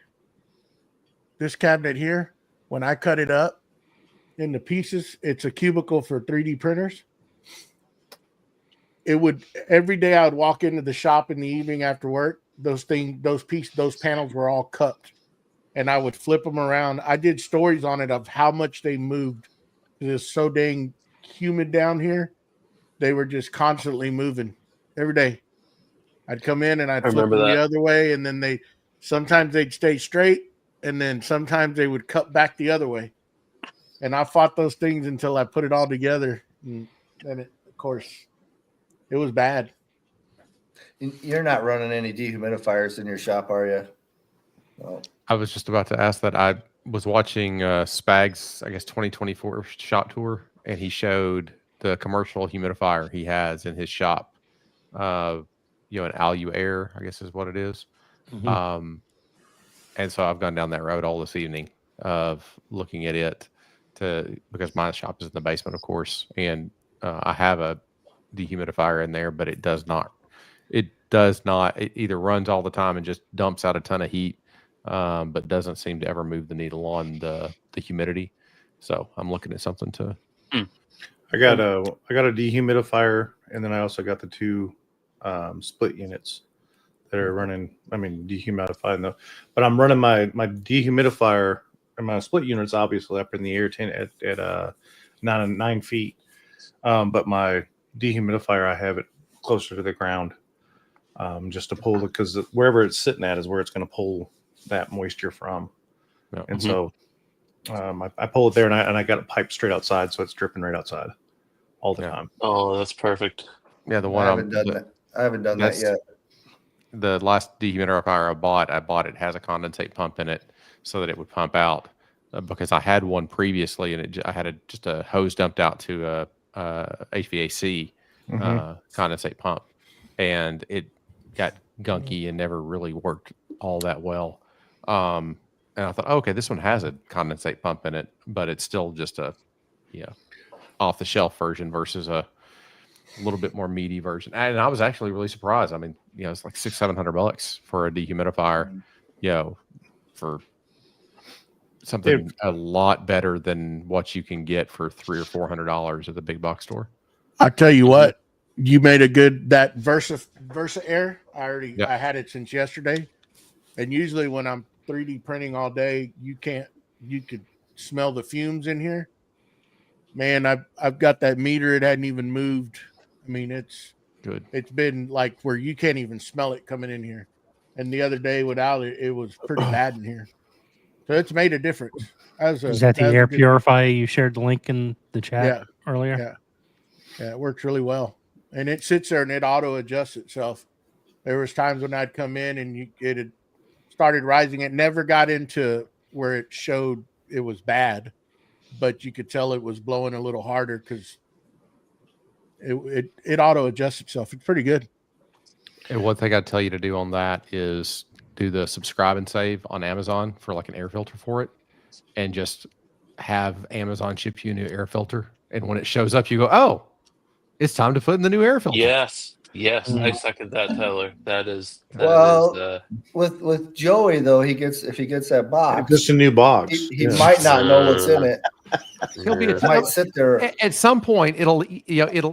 This cabinet here, when I cut it up into pieces, it's a cubicle for 3D printers. It would every day I would walk into the shop in the evening after work. Those panels were all cupped, and I would flip them around. I did stories on it of how much they moved. It's so dang humid down here. They were just constantly moving every day. I'd come in and I'd flip them the other way, and then sometimes they'd stay straight, and then sometimes they would cut back the other way. And I fought those things until I put it all together. And of course, it was bad. You're not running any dehumidifiers in your shop, are you? No. I was just about to ask that. I was watching Spag's, I guess, 2024 shop tour, and he showed the commercial humidifier he has in his shop. An Alu Air, I guess is what it is. Mm-hmm. And so I've gone down that road all this evening of looking at it because my shop is in the basement, of course, and I have a dehumidifier in there, but it does not. It either runs all the time and just dumps out a ton of heat, but doesn't seem to ever move the needle on the humidity. So I'm looking at something to. I got a dehumidifier, and then I also got the two split units that are running. I mean, dehumidified, but I'm running my dehumidifier and my split units obviously up in the air at 9 feet. But my dehumidifier, I have it closer to the ground, just to pull it, because wherever it's sitting at is where it's going to pull that moisture from. Yeah. And so I pull it there, and I got it piped straight outside, so it's dripping right outside all the time. Oh, that's perfect. Yeah, the one I haven't done that yet. The last dehumidifier I bought it has a condensate pump in it so that it would pump out, because I had one previously, and I had just a hose dumped out to a HVAC condensate pump, and it got gunky and never really worked all that well. And I thought, okay, this one has a condensate pump in it, but it's still just a off the shelf version versus a little bit more meaty version. And I was actually really surprised. I mean, it's like $600-700 for a dehumidifier, for something a lot better than what you can get for $300 or $400 at the big box store. I tell you what, you made that Versa Air. I had it since yesterday, and usually when I'm 3D printing all day, you could smell the fumes in here. Man, I've got that meter. It hadn't even moved. I mean, it's good. It's been like where you can't even smell it coming in here. And the other day without it, it was pretty bad in here. So it's made a difference. Is that the air purifier you shared the link in the chat earlier? Yeah, it works really well. and it sits there and it auto adjusts itself. There was times when I'd come in and it had started rising. It never got into where it showed it was bad, but you could tell it was blowing a little harder because it auto adjusts itself. It's pretty good. And one thing I'd tell you to do on that is do the subscribe and save on Amazon for like an air filter for it, and just have Amazon ship you a new air filter. And when it shows up, you go, "Oh, it's time to put in the new air filter." Yes, I second that, Tyler. That is Well, with Joey though, if he gets that box, Just a new box. he might not know what's in it. He'll be It might sit there. at some point. It'll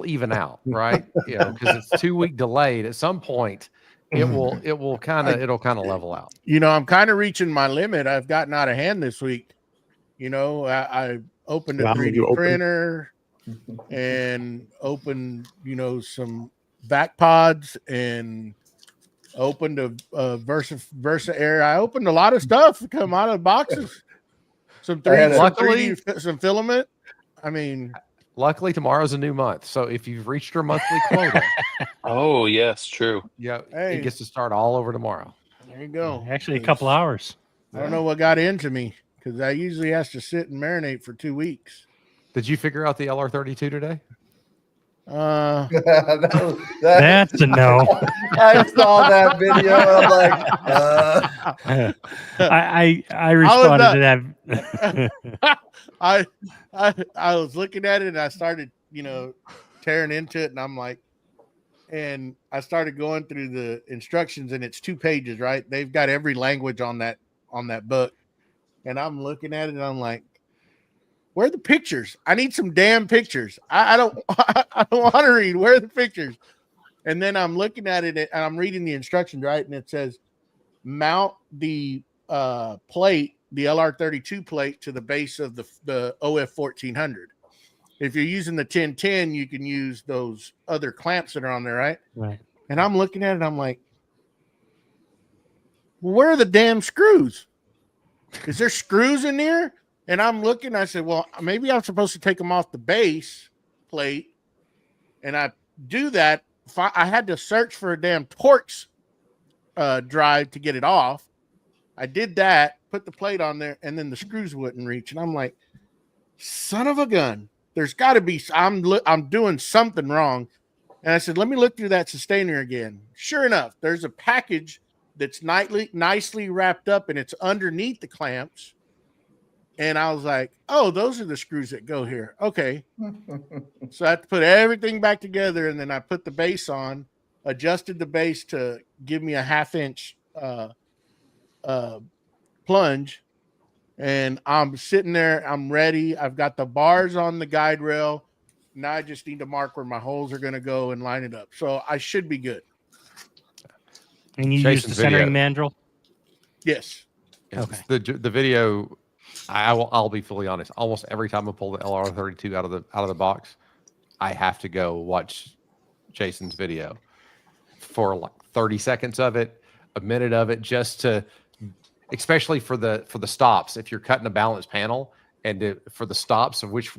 even out, right? Because it's 2 week delayed. At some point, it'll kind of level out. I'm kind of reaching my limit. I've gotten out of hand this week. I opened a Wow, you 3D opened- printer and opened, some back pods and opened a Versa Air. I opened a lot of stuff to come out of boxes. Some 3D, some filament. I mean, Luckily, tomorrow's a new month, so if you've reached your monthly quota, oh yes, true. Hey. it gets to start all over tomorrow. there you go. Actually, a couple hours. I don't know what got into me because I usually has to sit and marinate for 2 weeks. Did you figure out the LR32 today? That's a no. I saw that video. I'm like, I responded to that. I was looking at it and I started, tearing into it, and I'm like, and I started going through the instructions, and it's 2 pages, right? They've got every language on that book, and I'm looking at it and I'm like, where are the pictures? I need some damn pictures. I don't want to read. Where are the pictures? And then I'm looking at it and I'm reading the instructions, right? And it says mount the plate, the LR32 plate, to the base of the OF 1400. If you're using the 1010, you can use those other clamps that are on there, right? Right. And I'm looking at it, I'm like, well, where are the damn screws? Is there screws in there? And I'm looking, I said, well, maybe I'm supposed to take them off the base plate. And I do that. I had to search for a damn Torx drive to get it off. I did that, put the plate on there, and then the screws wouldn't reach. And I'm like, son of a gun. There's got to be, I'm doing something wrong. And I said, let me look through that sustainer again. Sure enough, there's a package that's nicely wrapped up, and it's underneath the clamps. And I was like, oh, those are the screws that go here. Okay. So I had to put everything back together, and then I put the base on, adjusted the base to give me a 1/2 inch plunge. And I'm sitting there. I'm ready. I've got the bars on the guide rail. Now I just need to mark where my holes are going to go and line it up. So I should be good. And you use the Jason's centering video. mandrel? Yes. Okay. The video, I'll be fully honest. Almost every time I pull the LR32 out of the box, I have to go watch Jason's video for like 30 seconds of it, a minute of it, just to, especially for the stops. If you're cutting a balance panel, and for the stops of which,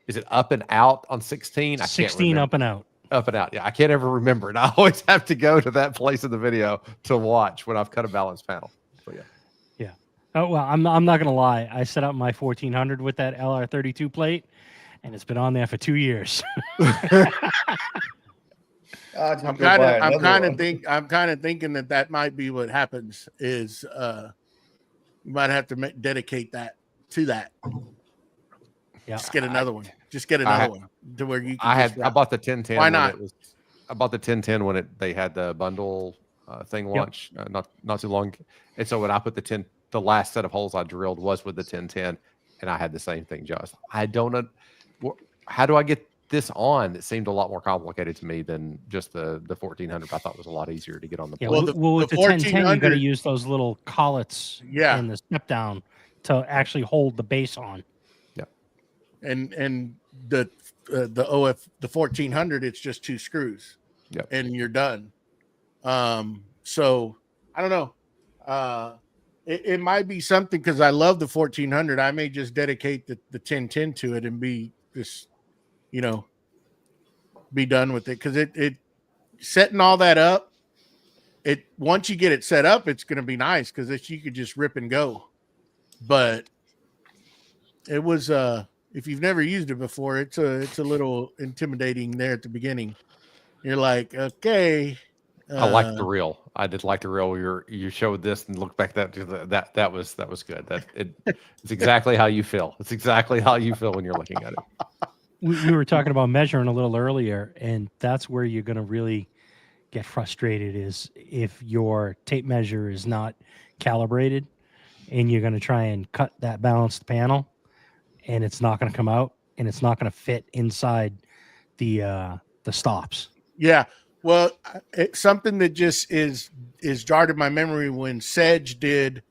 is it up and out on 16? I can't 16 remember. up and out. Up and out. Yeah, I can't ever remember it. I always have to go to that place in the video to watch when I've cut a balance panel. So yeah. Oh, well, I'm not going to lie. I set up my 1400 with that LR32 plate, and it's been on there for 2 years. I'm kind of thinking that might be what happens is you might have to dedicate that to that. Yeah. Just get another one. Just get another one to where you can I bought the 1010. Why not? I bought the 1010 when they had the bundle thing launch not too long. And so when I put the last set of holes I drilled was with the 1010, and I had the same thing, Josh. I don't know. How do I get this on? It seemed a lot more complicated to me than just the 1400. I thought it was a lot easier to get on the Yeah, plate. well, with the 1010, you got to 1400 use those little collets in the step down to actually hold the base on. And the OF the 1400, it's just 2 screws. Yep. And you're done. So I don't know. It might be something because I love the 1400. I may just dedicate the 1010 to it and be just, be done with it, because it setting all that up. It once you get it set up, it's going to be nice because you could just rip and go. But it was if you've never used it before, it's a little intimidating there at the beginning. You're like, okay. I like the reel. I did like the reel. You showed this and looked back that was good. It's exactly how you feel. It's exactly how you feel when you're looking at it. We were talking about measuring a little earlier, and that's where you're going to really get frustrated is if your tape measure is not calibrated and you're going to try and cut that balanced panel and it's not going to come out and it's not going to fit inside the stops. Yeah. Well, it's something that just is jarred in my memory when Sedge did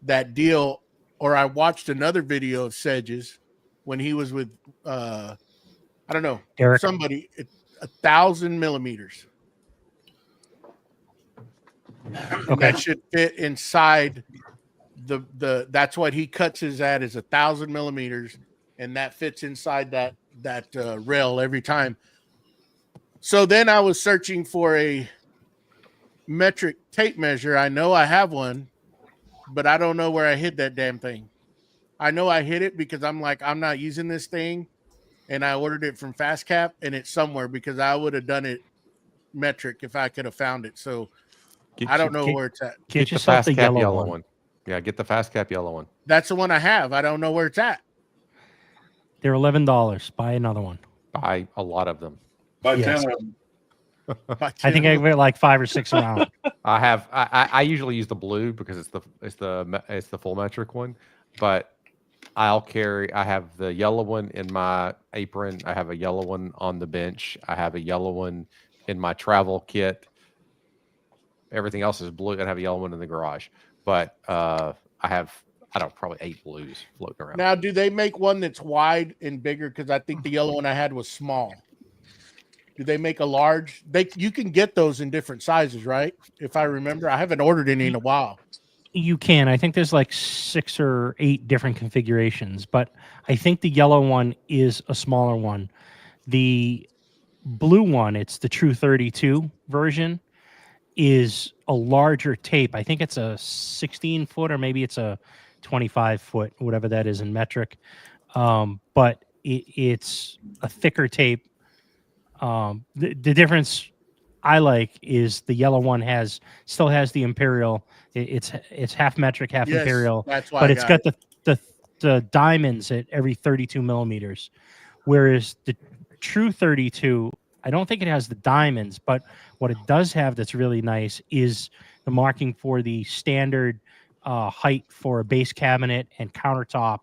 that deal, or I watched another video of Sedge's when he was with, I don't know, Eric. somebody, 1,000 millimeters. Okay. That should fit inside the that's what he cuts his at is 1,000 millimeters, and that fits inside that rail every time. So then I was searching for a metric tape measure. I know I have one, but I don't know where I hid that damn thing. I know I hid it because I'm like, I'm not using this thing, and I ordered it from FastCap, and it's somewhere because I would have done it metric if I could have found it. So I don't know where it's at. Get the yourself the FastCap yellow one. Yeah, get the FastCap yellow one. That's the one I have. I don't know where it's at. They're $11. Buy another one. Buy a lot of them. By Yes. 10 of them. I think I get like 5 or 6 around. I usually use the blue because it's the full metric one, but I have the yellow one in my apron. I have a yellow one on the bench. I have a yellow one in my travel kit. Everything else is blue. I have a yellow one in the garage, but I don't know, probably 8 blues floating around. Now, do they make one that's wide and bigger? Because I think the yellow one I had was small. Do they make a large? You can get those in different sizes, right? If I remember, I haven't ordered any in a while. You can. I think there's like 6 or 8 different configurations, but I think the yellow one is a smaller one. The blue one, it's the True 32 version, is a larger tape. I think it's a 16-foot or maybe it's a 25-foot, whatever that is in metric. But it's a thicker tape. The difference I like is the yellow one still has the Imperial. It's half metric, half Yes, Imperial, that's why but I it's got got the diamonds at every 32 millimeters. Whereas the True 32, I don't think it has the diamonds, but what it does have that's really nice is the marking for the standard height for a base cabinet and countertop,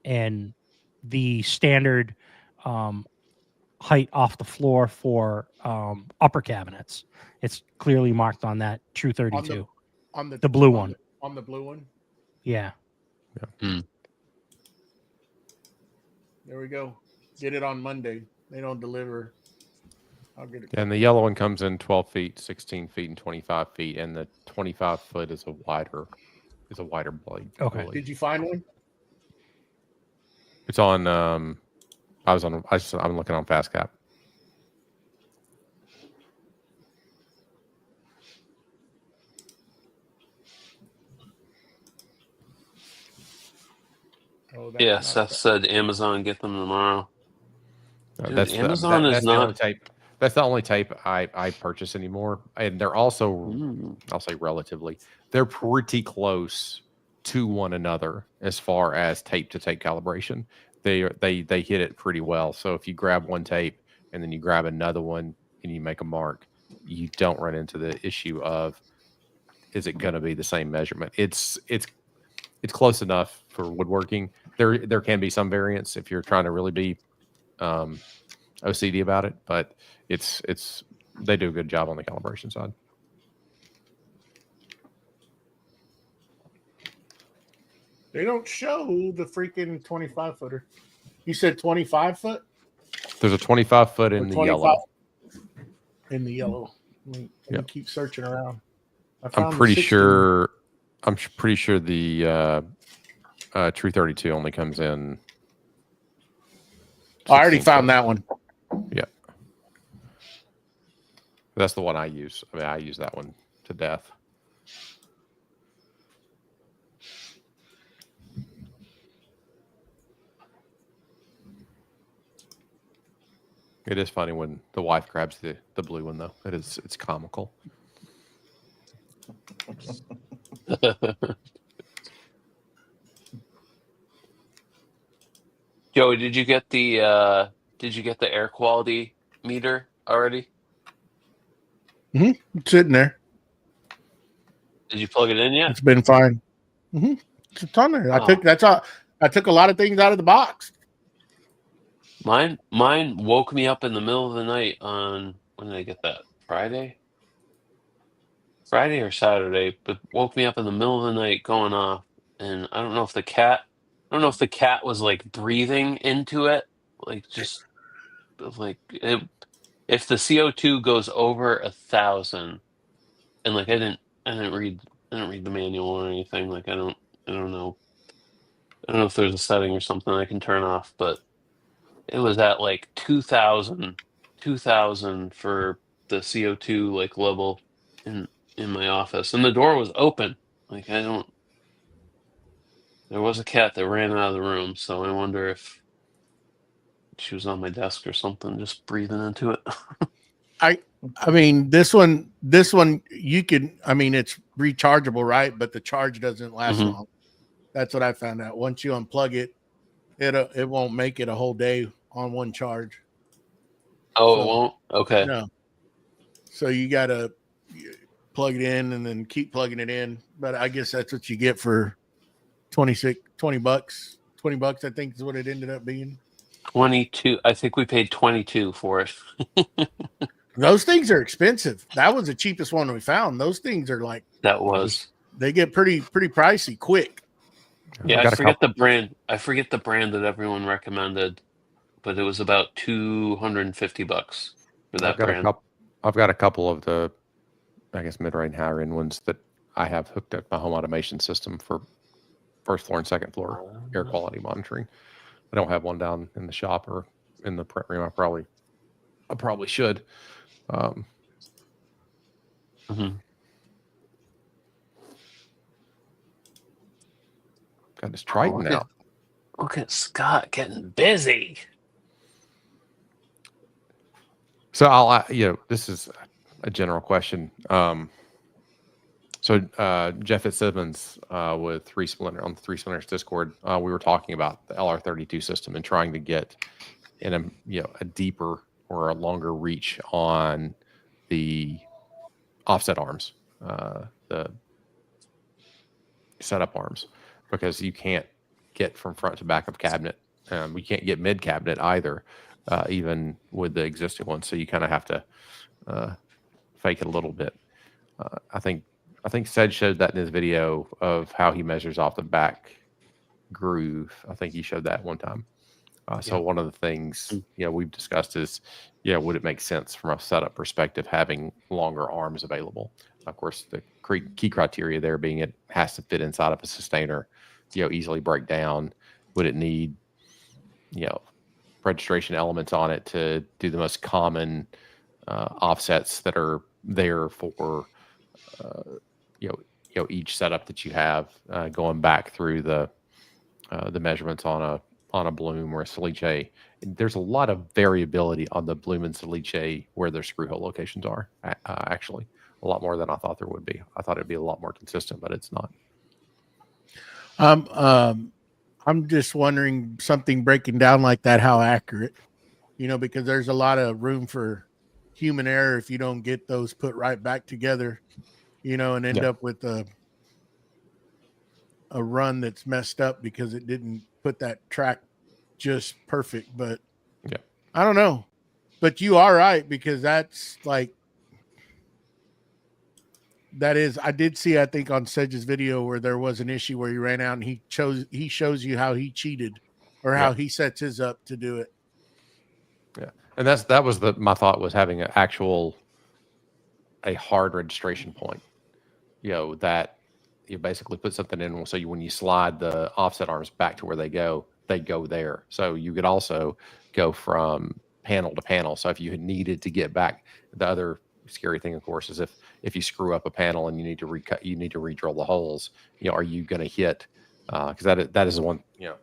and the standard height off the floor for upper cabinets. It's clearly marked on that True 32. on The blue one. On the blue one. Yeah. There we go. Get it on Monday. They don't deliver. I'll get it. And the yellow one comes in 12 feet, 16 feet, and 25 feet, and the 25-foot is a wider blade. Okay. blade. Did you find one? It's on. I'm looking on FastCap. Oh, that's Yeah, not Seth said Amazon get them tomorrow. Dude, That's Amazon is that's not- the only tape. That's the only tape I purchase anymore, and they're also, I'll say, relatively, they're pretty close to one another as far as tape to tape calibration. They hit it pretty well. So if you grab one tape and then you grab another one and you make a mark, you don't run into the issue of, is it going to be the same measurement? It's close enough for woodworking. There can be some variance if you're trying to really be OCD about it, but they do a good job on the calibration side. They don't show the freaking 25-footer. You said 25-foot? There's a 25-foot in the yellow. In the yellow. Let me Yep. keep searching around. I I'm found the pretty 16. sure. Pretty sure the True 32 only comes in. I already 16 found foot. that one. Yeah. That's the one I use. I mean, I use that one to death. It is funny when the wife grabs the blue one, though. It's comical. Joey, did you get the air quality meter already? It's sitting there. Did you plug it in yet? It's been fine. It's on there. Oh. That's all. I took a lot of things out of the box. Mine woke me up in the middle of the night on, when did I get that? Friday or Saturday, but woke me up in the middle of the night going off, and I don't know if the cat was like breathing into it, like just like it, if the CO2 goes over 1,000, and like I didn't read the manual or anything, like I don't know if there's a setting or something I can turn off, but it was at like 2,000 for the CO2 like level in my office, and the door was open. Like there was a cat that ran out of the room, so I wonder if she was on my desk or something, just breathing into it. I mean, this one, you can. I mean, it's rechargeable, right? But the charge doesn't last Mhm. long. That's what I found out. Once you unplug it, it won't make it a whole day on one charge. Oh, So, it won't? Okay. No. So you gotta plug it in and then keep plugging it in. But I guess that's what you get for $20. $20, I think, is what it ended up being. 22. I think we paid 22 for it. Those things are expensive. That was the cheapest one we found. Those things are like, That was. they get pretty pricey quick. Yeah, I've I got a forget the brand. I forget the brand that everyone recommended, but it was about $250 for that brand. I've got a couple of the, I guess, mid-range, higher-end ones that I have hooked up my home automation system for first floor and second floor air quality monitoring. I don't have one down in the shop or in the print room. I probably should. Mhm. Got this Triton look out. Look at Scott getting busy. So this is a general question. So Jeff Fitzsimmons with Three Splinters on the Three Splinters Discord, we were talking about the LR32 system and trying to get in a deeper or a longer reach on the offset arms, the setup arms, because you can't get from front to back of cabinet. We can't get mid cabinet either, even with the existing one. So you kind of have to fake it a little bit. I think Sed showed that in his video of how he measures off the back groove. I think he showed that one time. So one of the things we've discussed is, would it make sense from a setup perspective having longer arms available? Of course, the key criteria there being it has to fit inside of a sustainer, easily break down. Would it need, registration elements on it to do the most common offsets that are there for, each setup that you have, going back through the measurements on a Bloom or a Salice. There's a lot of variability on the Bloom and Salice where their screw hole locations are. Actually, a lot more than I thought there would be. I thought it'd be a lot more consistent, but it's not. I'm just wondering, something breaking down like that, how accurate, because there's a lot of room for human error if you don't get those put right back together, and end up with a run that's messed up because it didn't put that track just perfect. But I don't know. But you are right, because that's like, I did see, I think on Sedge's video where there was an issue where he ran out and he shows you how he cheated or how he sets his up to do it. Yeah. And that was my thought, was having a hard registration point, that you basically put something in. So when you slide the offset arms back to where they go there. So you could also go from panel to panel. So if you had needed to get back, the other scary thing, of course, is if you screw up a panel and you need to recut, you need to re-drill the holes. You know, are you going to hit? Because that is the one. You know,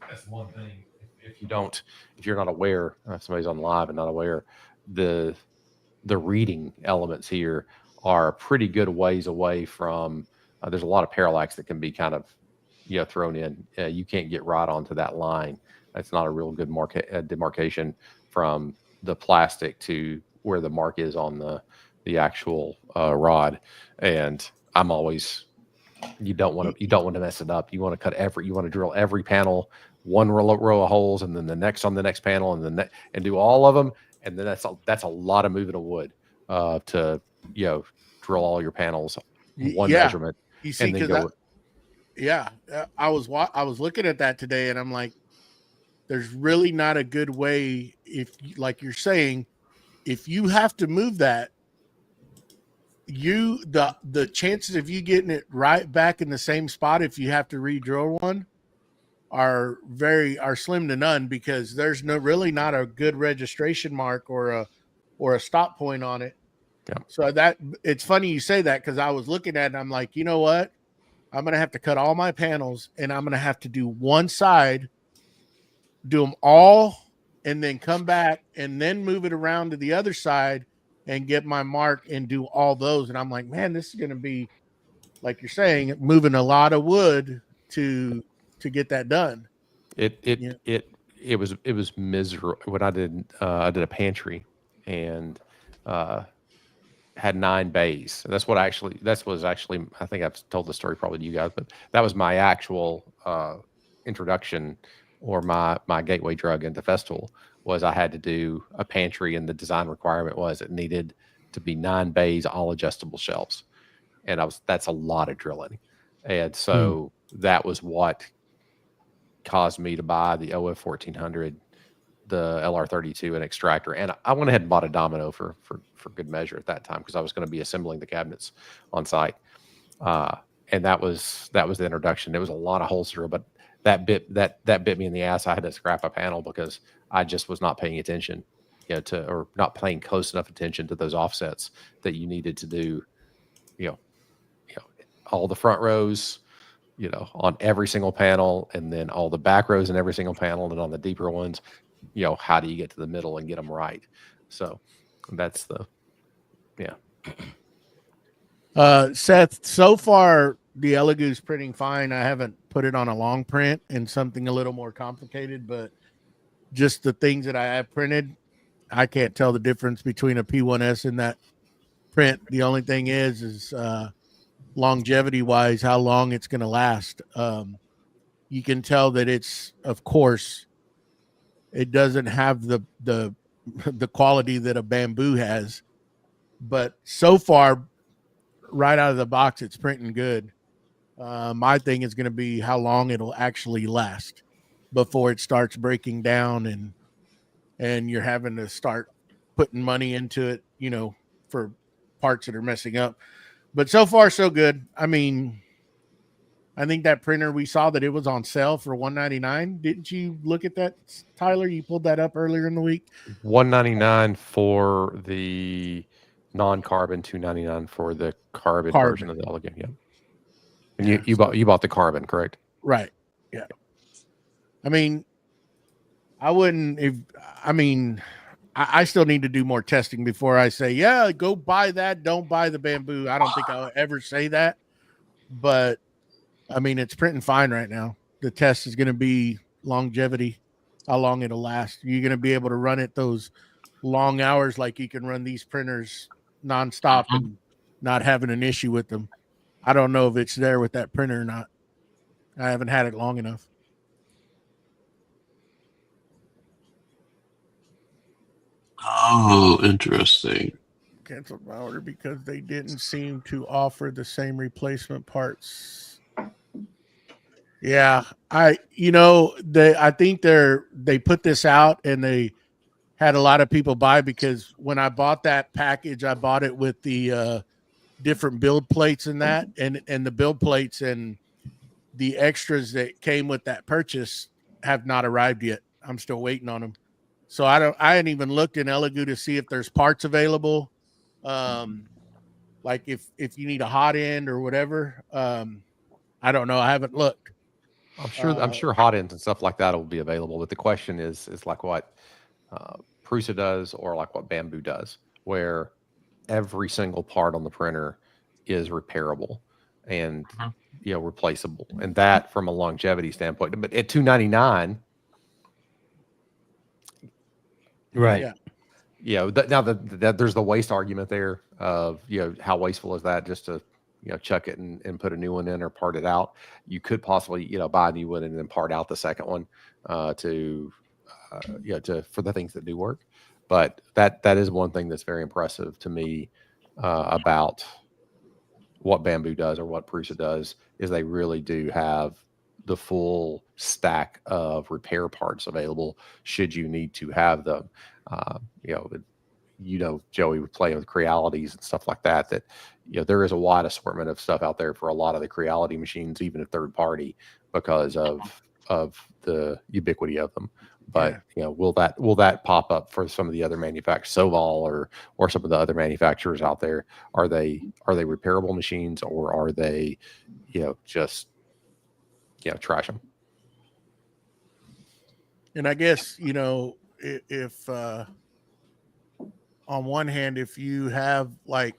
that's one thing. If you don't, if you're not aware, if somebody's on live and not aware, the reading elements here are a pretty good ways away from. There's a lot of parallax that can be kind of, you know, thrown in. You can't get right onto that line. That's not a real good demarcation from the plastic to where the mark is on the actual rod. And I'm always, you don't want to mess it up. You want to drill every panel, one row of holes, and then the next on the next panel, and then and do all of them. And then that's a lot of moving of wood to, you know, drill all your panels one measurement. You see, because I was looking at that today, and I'm like, there's really not a good way. If, like you're saying, if you have to move that, the chances of you getting it right back in the same spot if you have to re-drill one are slim to none, because there's really not a good registration mark or a stop point on it. Yeah. So that it's funny you say that, because I was looking at it and I'm like, you know what? I'm going to have to cut all my panels, and I'm going to have to do one side, do them all, and then come back and then move it around to the other side and get my mark and do all those. And I'm like, man, this is going to be, like you're saying, moving a lot of wood to get that done. It was miserable. When I did a pantry and had 9 bays. That was actually, I think I've told the story probably to you guys, but that was my actual introduction, or my gateway drug into Festool, was I had to do a pantry, and the design requirement was it needed to be 9 bays, all adjustable shelves. And that's a lot of drilling. And so that was what caused me to buy the OF 1400, the LR32 and extractor. And I went ahead and bought a Domino for good measure at that time, because I was going to be assembling the cabinets on site. And that was the introduction. It was a lot of holes through, but that bit me in the ass. I had to scrap a panel because I just was not paying attention, you know, or not paying close enough attention to those offsets that you needed to do, you know, all the front rows, you know, on every single panel, and then all the back rows in every single panel, and on the deeper ones, you know, how do you get to the middle and get them right? So that's Seth, so far the Elegoo's printing fine. I haven't put it on a long print and something a little more complicated, but just the things that I have printed, I can't tell the difference between a P1S and that print. The only thing is longevity wise, how long it's going to last. You can tell that it's, of course, it doesn't have the quality that a Bamboo has, but so far, right out of the box, it's printing good. My thing is going to be how long it'll actually last before it starts breaking down and you're having to start putting money into it, you know, for parts that are messing up. But so far, so good. I mean, I think that printer, we saw that it was on sale for $199. Didn't you look at that, Tyler? You pulled that up earlier in the week. $199 for the non-carbon, $299 for the carbon version of the Elegant. Yeah. And you bought the carbon, correct? Right. Yeah. I mean, I still need to do more testing before I say, yeah, go buy that. Don't buy the Bamboo. I don't think I'll ever say that, but I mean, it's printing fine right now. The test is going to be longevity, how long it'll last. You're going to be able to run it those long hours like you can run these printers nonstop and not having an issue with them. I don't know if it's there with that printer or not. I haven't had it long enough. Oh, interesting. Canceled my order because they didn't seem to offer the same replacement parts. Yeah, I think they put this out and they had a lot of people buy, because when I bought that package, I bought it with the different build plates and that, and the build plates and the extras that came with that purchase have not arrived yet. I'm still waiting on them. So I hadn't even looked in Elegoo to see if there's parts available. Like if you need a hot end or whatever. I don't know. I haven't looked. I'm sure hot ends and stuff like that will be available. But the question is like what Prusa does or like what Bamboo does, where every single part on the printer is repairable and replaceable, and that from a longevity standpoint. But at $299, Right. Yeah. now there's the waste argument there of how wasteful is that just to chuck it and put a new one in or part it out. You could possibly buy a new one and then part out the second one for the things that do work. But that is one thing that's very impressive to me about what Bamboo does or what Prusa does, is they really do have the full stack of repair parts available should you need to have them. Joey would play with Crealities and stuff like that, there is a wide assortment of stuff out there for a lot of the Creality machines, even a third party, because of the ubiquity of them. But will that pop up for some of the other manufacturers, Soval or some of the other manufacturers out there? Are they repairable machines, or are they just trash them? And I guess, if on one hand, if you have like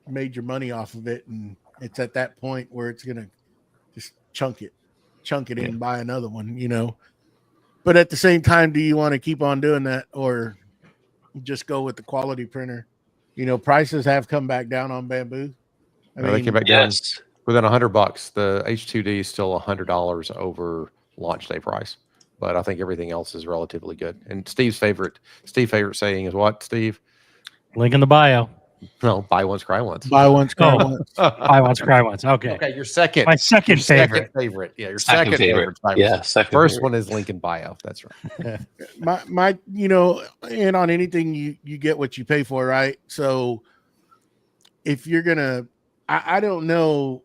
made your money off of it and it's at that point where it's going to just chunk it in and buy another one, but at the same time, do you want to keep on doing that or just go with the quality printer? Prices have come back down on Bamboo. They came back down Yes. within $100. The H2D is still $100 over launch day price, but I think everything else is relatively good. And Steve's favorite saying is what, Steve? Link in the bio. No, buy once, cry once. Buy once, cry Oh. once. Buy once, cry once. Okay. Okay, your second. My second favorite. Yeah, your Second favorite. Yeah, second First favorite. one is Lincoln Bio. That's right. My and on anything you get what you pay for, right? So if you're gonna, I don't know,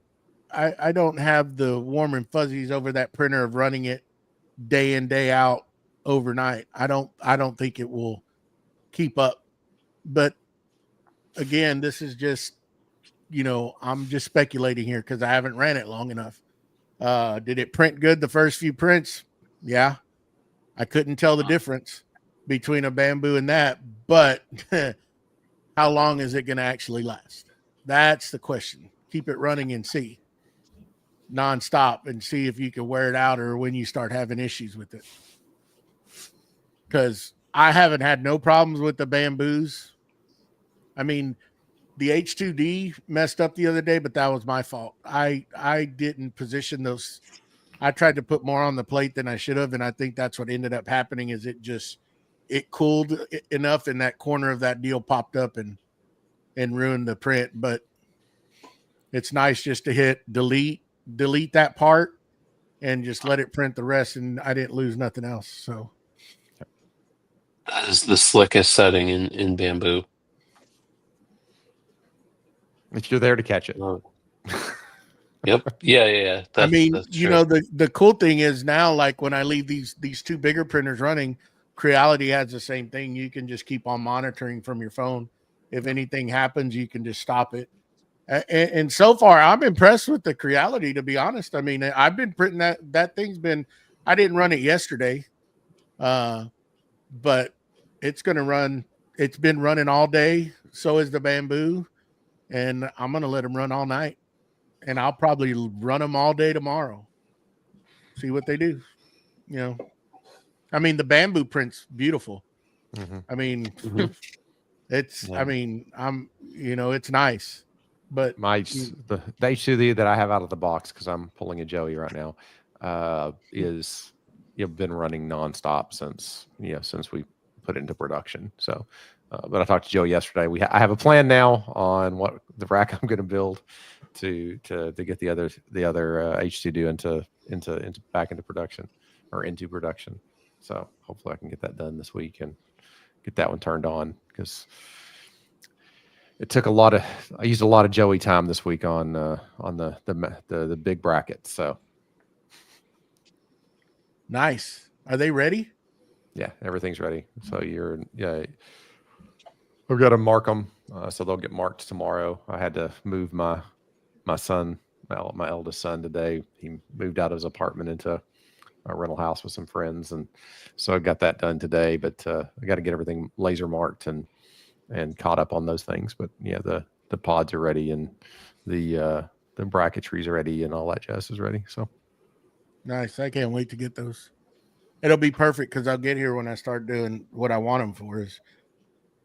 I don't have the warm and fuzzies over that printer of running it day in, day out overnight. I don't think it will keep up. But again, this is just, I'm just speculating here because I haven't ran it long enough. Did it print good the first few prints? Yeah. I couldn't tell the difference between a Bamboo and that, but how long is it going to actually last? That's the question. Keep it running and see nonstop and see if you can wear it out or when you start having issues with it. Because I haven't had no problems with the Bamboos. I mean, the H2D messed up the other day, but that was my fault. I didn't position those. I tried to put more on the plate than I should have, and I think that's what ended up happening. Is it cooled enough, and that corner of that deal popped up and ruined the print. But it's nice just to hit delete that part, and just let it print the rest, and I didn't lose nothing else. So That is the slickest setting in Bamboo. If you're there to catch it. Yep. Yeah. I mean, that's true. the cool thing is now, like when I leave these two bigger printers running, Creality has the same thing. You can just keep on monitoring from your phone. If anything happens, you can just stop it. And so far, I'm impressed with the Creality, to be honest. I mean, I've been printing that thing's been, I didn't run it yesterday, but it's going to run. It's been running all day. So is the Bamboo. And I'm going to let them run all night. And I'll probably run them all day tomorrow. See what they do. I mean, the Bamboo print's beautiful. Mm-hmm. I mean, it's, Yeah. I mean, it's nice. But The H2D that I have out of the box, because I'm pulling a Joey right now, is been running nonstop since we put it into production. So, but I talked to Joe yesterday. I have a plan now on what the rack I'm going to build to get the other H2D into back into production or into production. So hopefully I can get that done this week and get that one turned on, because it took I used a lot of Joey time this week on the big brackets. So nice. Are they ready? Yeah, everything's ready. So I've got to mark them, so they'll get marked tomorrow. I had to move my son, my eldest son today. He moved out of his apartment into a rental house with some friends, and so I got that done today. But I got to get everything laser marked and caught up on those things. But yeah, the pods are ready, and the bracketry's ready, and all that jazz is ready. So Nice. I can't wait to get those. It'll be perfect because I'll get here when I start doing what I want them for is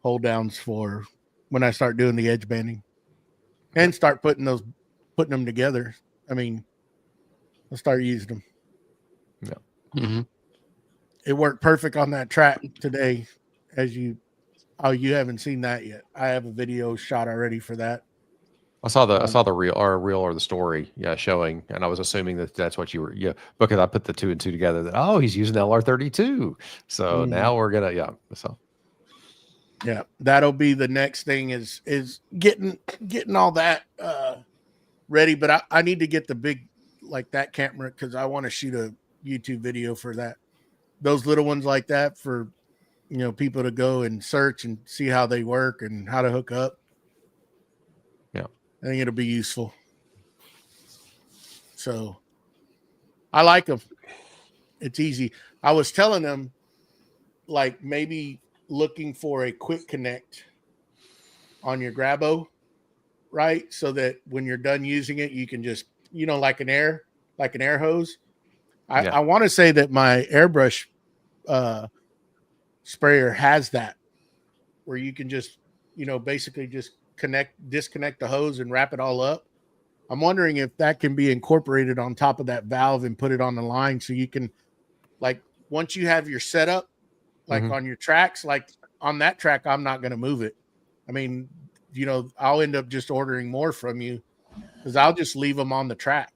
hold downs for when I start doing the edge banding and start putting them together. I mean, I'll start using them. yeah. Mhm. It worked perfect on that track today. You haven't seen that yet. I have a video shot already for that. I saw the reel or the story, showing, and I was assuming that that's what you were, because I put the 2 and 2 together. That he's using LR32, so now we're gonna, so Yeah, that'll be the next thing is getting all that ready. But I need to get the big like that camera because I want to shoot a YouTube video for that. Those little ones like that for people to go and search and see how they work and how to hook up. Yeah, I think it'll be useful. So I like them. It's easy. I was telling them like maybe looking for a quick connect on your Grabo, right? So that when you're done using it, you can just, like an air hose. I want to say that my airbrush sprayer has that where you can just, basically just disconnect the hose and wrap it all up. I'm wondering if that can be incorporated on top of that valve and put it on the line so you can, like, once you have your setup, like on your tracks, like on that track, I'm not going to move it. I mean, I'll end up just ordering more from you because I'll just leave them on the track.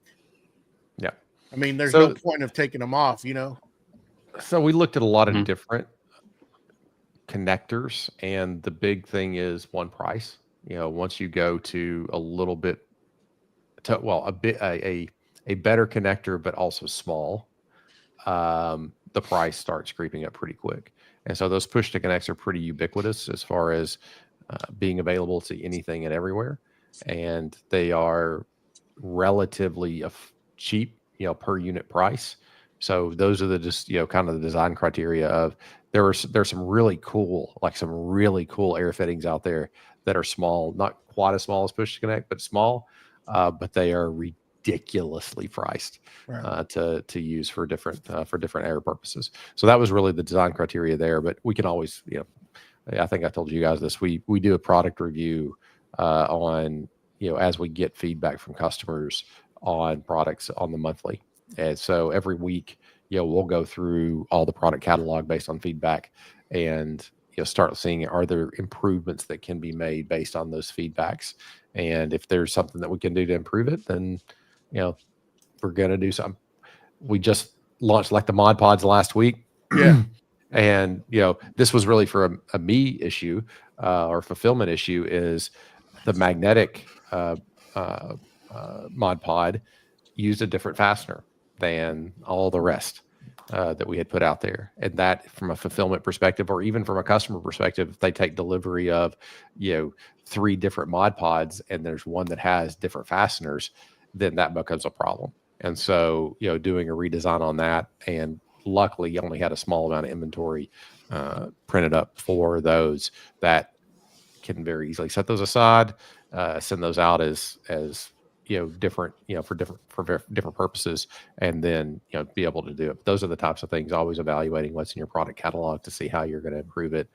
Yeah. I mean, there's So- no point of taking them off, So we looked at a lot of Mhm. different connectors, and the big thing is one price. Once you go to a little bit a better connector, but also small, the price starts creeping up pretty quick. And so those push to connects are pretty ubiquitous as far as being available to anything and everywhere, and they are relatively cheap, per unit price. So those are the just kind of the design criteria of there's some really cool air fittings out there that are small, not quite as small as push to connect, but small, but they are ridiculously priced to use for different air purposes. So that was really the design criteria there. But we can always, I think I told you guys this. We do a product review on as we get feedback from customers on products on the monthly, and so every week we'll go through all the product catalog based on feedback and start seeing are there improvements that can be made based on those feedbacks, and if there's something that we can do to improve it, then we're gonna do something. We just launched like the Mod Pods last week. Yeah. And this was really for a me issue or fulfillment issue is the magnetic Mod Pod used a different fastener than all the rest that we had put out there. And that from a fulfillment perspective, or even from a customer perspective, if they take delivery of 3 different Mod Pods and there's one that has different fasteners, then that becomes a problem. And so doing a redesign on that, and luckily you only had a small amount of inventory printed up for those that can very easily set those aside, send those out as different for different purposes, and then be able to do it. Those are the types of things, always evaluating what's in your product catalog to see how you're going to improve it,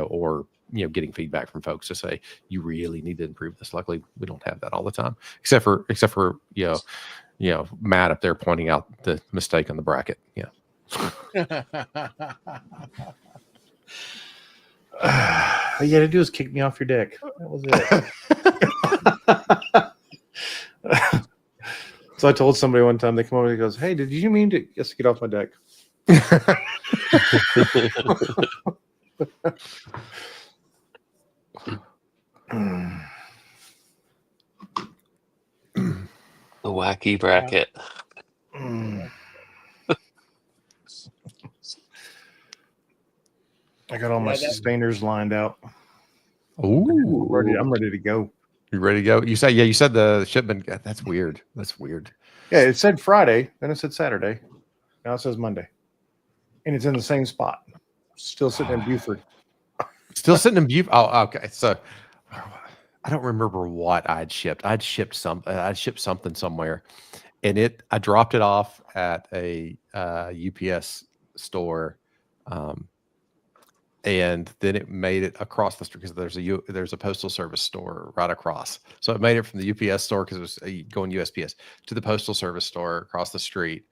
or getting feedback from folks to say you really need to improve this. Luckily we don't have that all the time, except for Matt up there pointing out the mistake on the bracket. All you got to do is kick me off your deck. That was it. So I told somebody one time, they come over and he goes, "Hey, did you mean to just get off my deck?" The wacky bracket. I got all my Yeah, that- sustainers lined out. Ooh, I'm ready to go. you ready to go? You said the shipment. That's weird. That's weird. Yeah, it said Friday, then it said Saturday. Now it says Monday. And it's in the same spot. Still sitting in Buford. Still sitting in Buford. Oh, okay. So I don't remember what I'd shipped. I'd shipped something somewhere, and I dropped it off at a UPS store, and then it made it across the street because there's a postal service store right across. So it made it from the UPS store because it was going USPS to the postal service store across the street,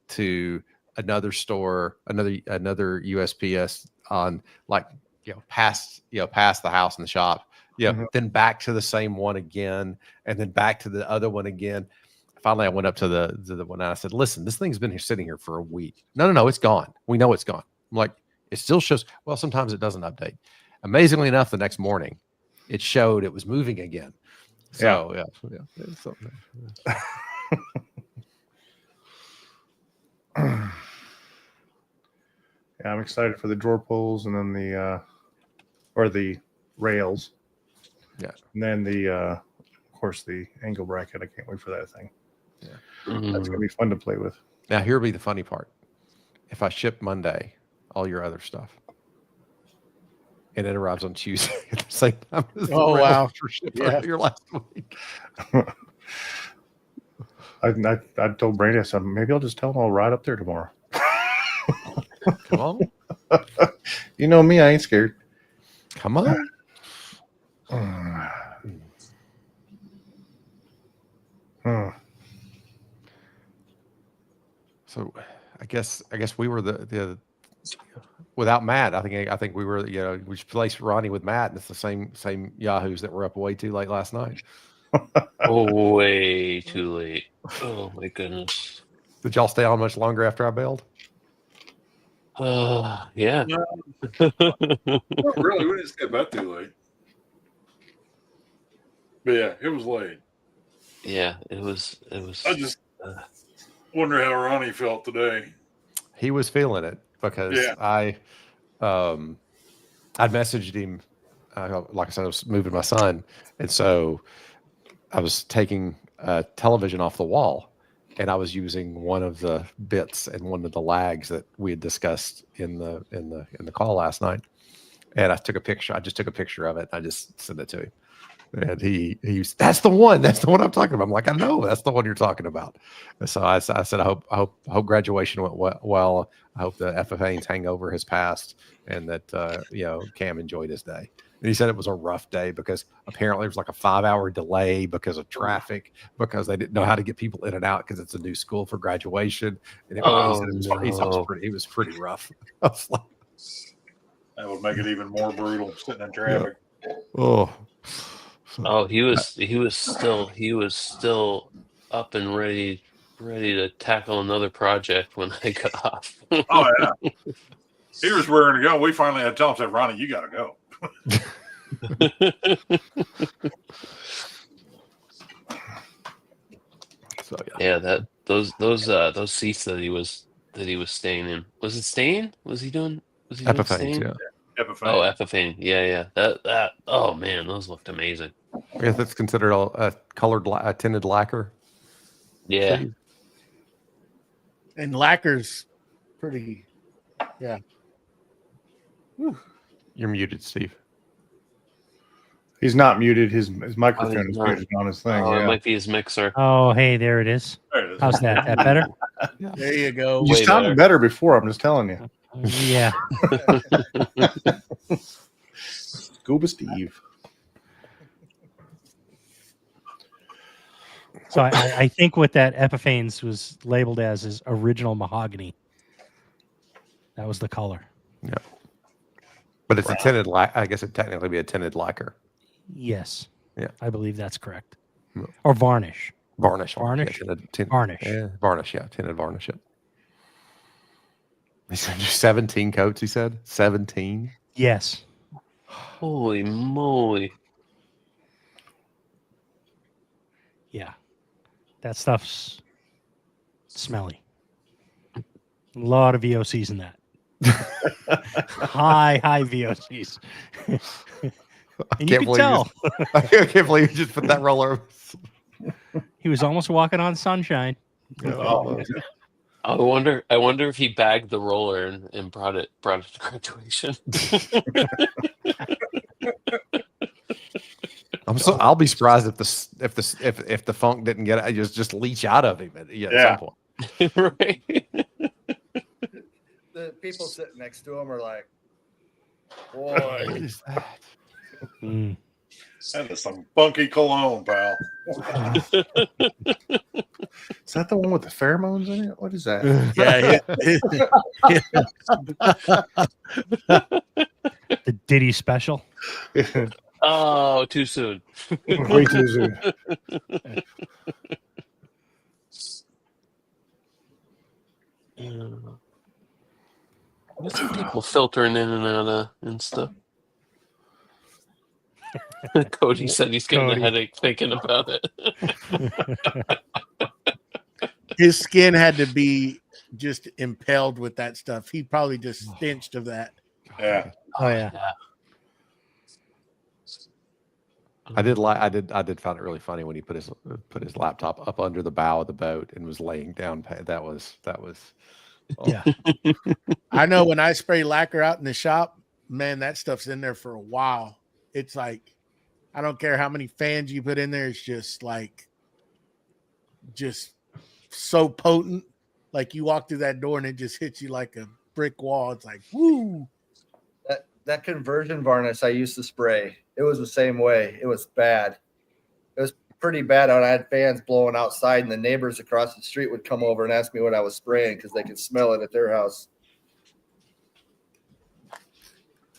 to another store, another USPS on past the house and the shop. Then back to the same one again, and then back to the other one again. Finally, I went up to the one and I said, "Listen, this thing's been sitting here for a week. No, it's gone. We know it's gone." I'm like, "It still shows." Well, sometimes it doesn't update. Amazingly enough, the next morning, it showed it was moving again. So yeah. It's something. Yeah, I'm excited for the drawer pulls and then the rails. Yeah. And then of course the angle bracket. I can't wait for that thing. That's gonna be fun to play with. Now here'll be the funny part. If I ship Monday, all your other stuff, and it arrives on Tuesday at the same time as the Oh, rails wow. were shipped Yeah. earlier last week. I told Brady, I said maybe I'll just tell him I'll ride up there tomorrow. Come on. You know me, I ain't scared. Come on. So I guess we were the without Matt. I think we were, we placed Ronnie with Matt, and it's the same Yahoos that were up way too late last night. Oh, way too late. Oh my goodness. Did y'all stay on much longer after I bailed? Yeah. No, really, we didn't step out too late. But yeah, it was late. Yeah, it was. I just wonder how Ronnie felt today. He was feeling it because I'd messaged him. Like I said, I was moving my son, and so I was taking a television off the wall, and I was using one of the bits and one of the lags that we had discussed in the call last night. And I took a picture. I just took a picture of it. And I just sent it to him, and he that's the one. That's the one I'm talking about. I'm like, I know that's the one you're talking about. And so I said, I hope graduation went well. I hope the FFA's hangover has passed, and that Cam enjoyed his day. And he said it was a rough day because apparently there was like a 5-hour delay because of traffic, because they didn't know how to get people in and out because it's a new school for graduation. And he thought it was pretty rough. I was like, That would make it even more brutal sitting in traffic. oh. Oh, he was still up and ready to tackle another project when I got off. Oh yeah, he was raring to go. We finally had to tell him, said, "Ronnie, you got to go." So Yeah, those seats that he was staying in. Was it staying? Was he doing FFA's, staying? yeah. Oh, FFA. Yeah. That. Oh man, those looked amazing. I guess that's considered a colored, tinted lacquer. Yeah. Steve? And lacquer's pretty. Yeah. You're muted, Steve. He's not muted. His microphone is not. muted on his thing. Oh, it Yeah. might be his mixer. Oh, hey, there it is. There it is. How's that? That better? There you go. You Way sounded better before. I'm just telling you. Yeah. Scuba Steve. So I think what that Epiphanes was labeled as is original mahogany. That was the color. Yeah. But it's a tinted I guess it'd technically be a tinted lacquer. Yes. Yeah. I believe that's correct. Yeah. Or varnish. Varnish. Varnish? Yeah, tinted, Varnish. Yeah, varnish, yeah. Tinted varnish. Yeah. He said 17 coats, he said? 17? Yes. Holy moly! Yeah. That stuff's smelly. A lot of VOCs in that. high VOCs. And you could tell I can't believe you just put that roller. he was almost walking on sunshine. Oh, I wonder if he bagged the roller and brought it to graduation. I'll be surprised if the funk didn't get it, just leach out of him at some point. Right. The people sitting next to him are like, boy. What is that? Mm. that is some funky cologne, pal. Is that the one with the pheromones in it? What is that? The Diddy special. Oh, too soon. Way too soon. There's some people filtering in and out of Insta. Cody said he's getting Cody. a headache thinking about it. His skin had to be just impaled with that stuff. He probably just stinched of that. Yeah. Oh yeah. I did find it really funny when he put his laptop up under the bow of the boat and was laying down. That was. Oh. Yeah. I know when I spray lacquer out in the shop, man, that stuff's in there for a while. It's like, I don't care how many fans you put in there. It's just so potent. Like you walk through that door and it just hits you like a brick wall. It's like, woo. That conversion varnish I used to spray, it was the same way. It was bad. It was pretty bad. I had fans blowing outside, and the neighbors across the street would come over and ask me what I was spraying because they could smell it at their house.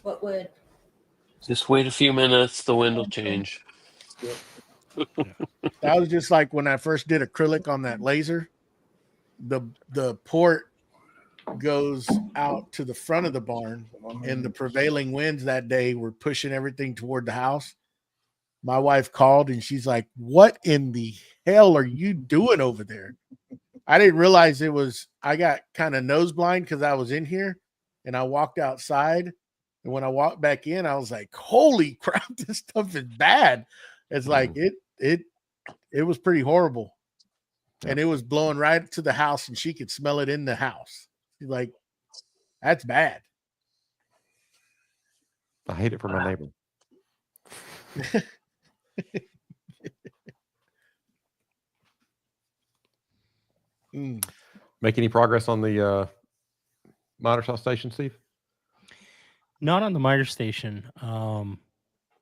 What would? Just wait a few minutes, the wind will change. That was just like when I first did acrylic on that laser. The port goes out to the front of the barn, and the prevailing winds that day were pushing everything toward the house. My wife called and she's like, "What in the hell are you doing over there?" I didn't realize I got kind of nose blind because I was in here, and I walked outside. And when I walked back in, I was like, "Holy crap, this stuff is bad." It's like it was pretty horrible. And it was blowing right to the house, and she could smell it in the house. She's like, "That's bad." I hate it for my neighbor. Make any progress on the miter saw station, Steve? Not on the miter station.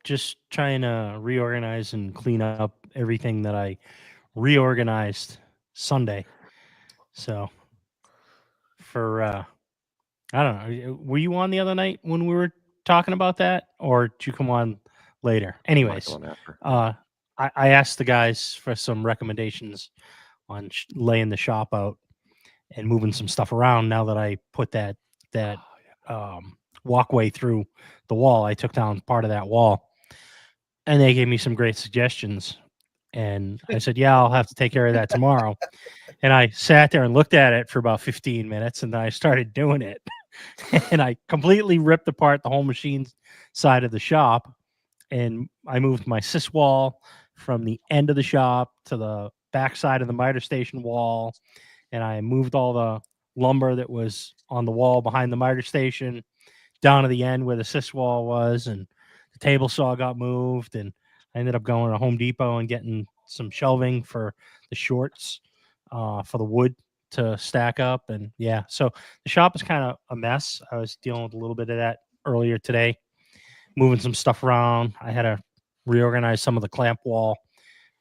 Just trying to reorganize and clean up everything that I reorganized Sunday. So for I don't know, were you on the other night when we were talking about that, or did you come on later? Anyways, I asked the guys for some recommendations on laying the shop out and moving some stuff around. Now that I put that walkway through the wall, I took down part of that wall, and they gave me some great suggestions. And I said, yeah, I'll have to take care of that tomorrow. And I sat there and looked at it for about 15 minutes, and then I started doing it. And I completely ripped apart the whole machine side of the shop. And I moved my sys wall from the end of the shop to the back side of the miter station wall. And I moved all the lumber that was on the wall behind the miter station down to the end where the sys wall was. And the table saw got moved. And I ended up going to Home Depot and getting some shelving for the shorts for the wood to stack up. And yeah, so the shop is kind of a mess. I was dealing with a little bit of that earlier today, moving some stuff around. I had to reorganize some of the clamp wall,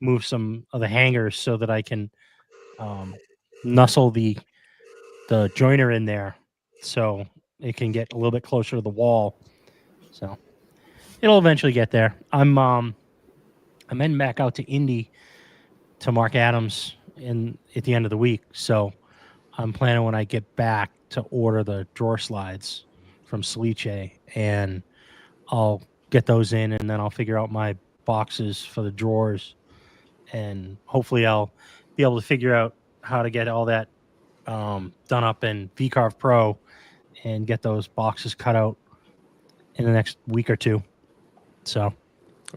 move some of the hangers so that I can nuzzle the joiner in there so it can get a little bit closer to the wall. So it'll eventually get there. I'm heading back out to Indy to Mark Adams at the end of the week. So I'm planning when I get back to order the drawer slides from Salice, and I'll get those in, and then I'll figure out my boxes for the drawers, and hopefully I'll be able to figure out how to get all that done up in VCarve Pro and get those boxes cut out in the next week or two. So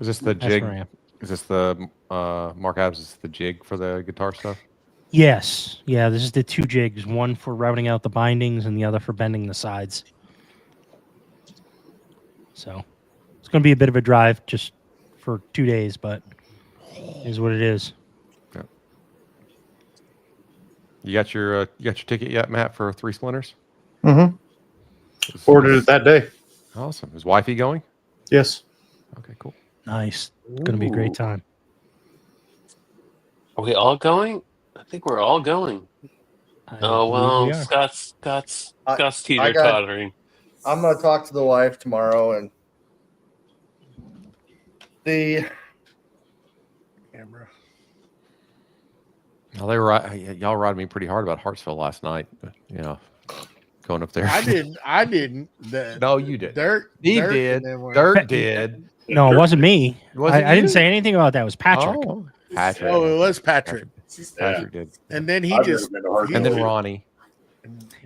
Is this the that's jig? where I am. Is this the Mark Adams? Is this the jig for the guitar stuff? Yes. Yeah, this is the 2 jigs, one for routing out the bindings and the other for bending the sides. So it's going to be a bit of a drive just for 2 days, but it is what it is. You got your ticket yet, Matt, for 3 Splinters? Mm-hmm. Ordered it that day. Awesome. Is wifey going? Yes. Okay, cool. Nice. It's going to be a great time. Are we all going? I think we're all going. I Oh believe well, we are. Scott's teeter I got- tottering. I'm gonna talk to the wife tomorrow, and the Camera. Well, y'all riding me pretty hard about Hartsville last night. But, going up there. I didn't. No, you did. Dirt. He Dirt did. and then we're- Dirt did. No, it wasn't me. Was I it didn't you? say anything about that. It was Patrick. Oh, Patrick. Oh, it was Patrick. Patrick did. And then he I've just. never been to Hartsville. And then either. Ronnie.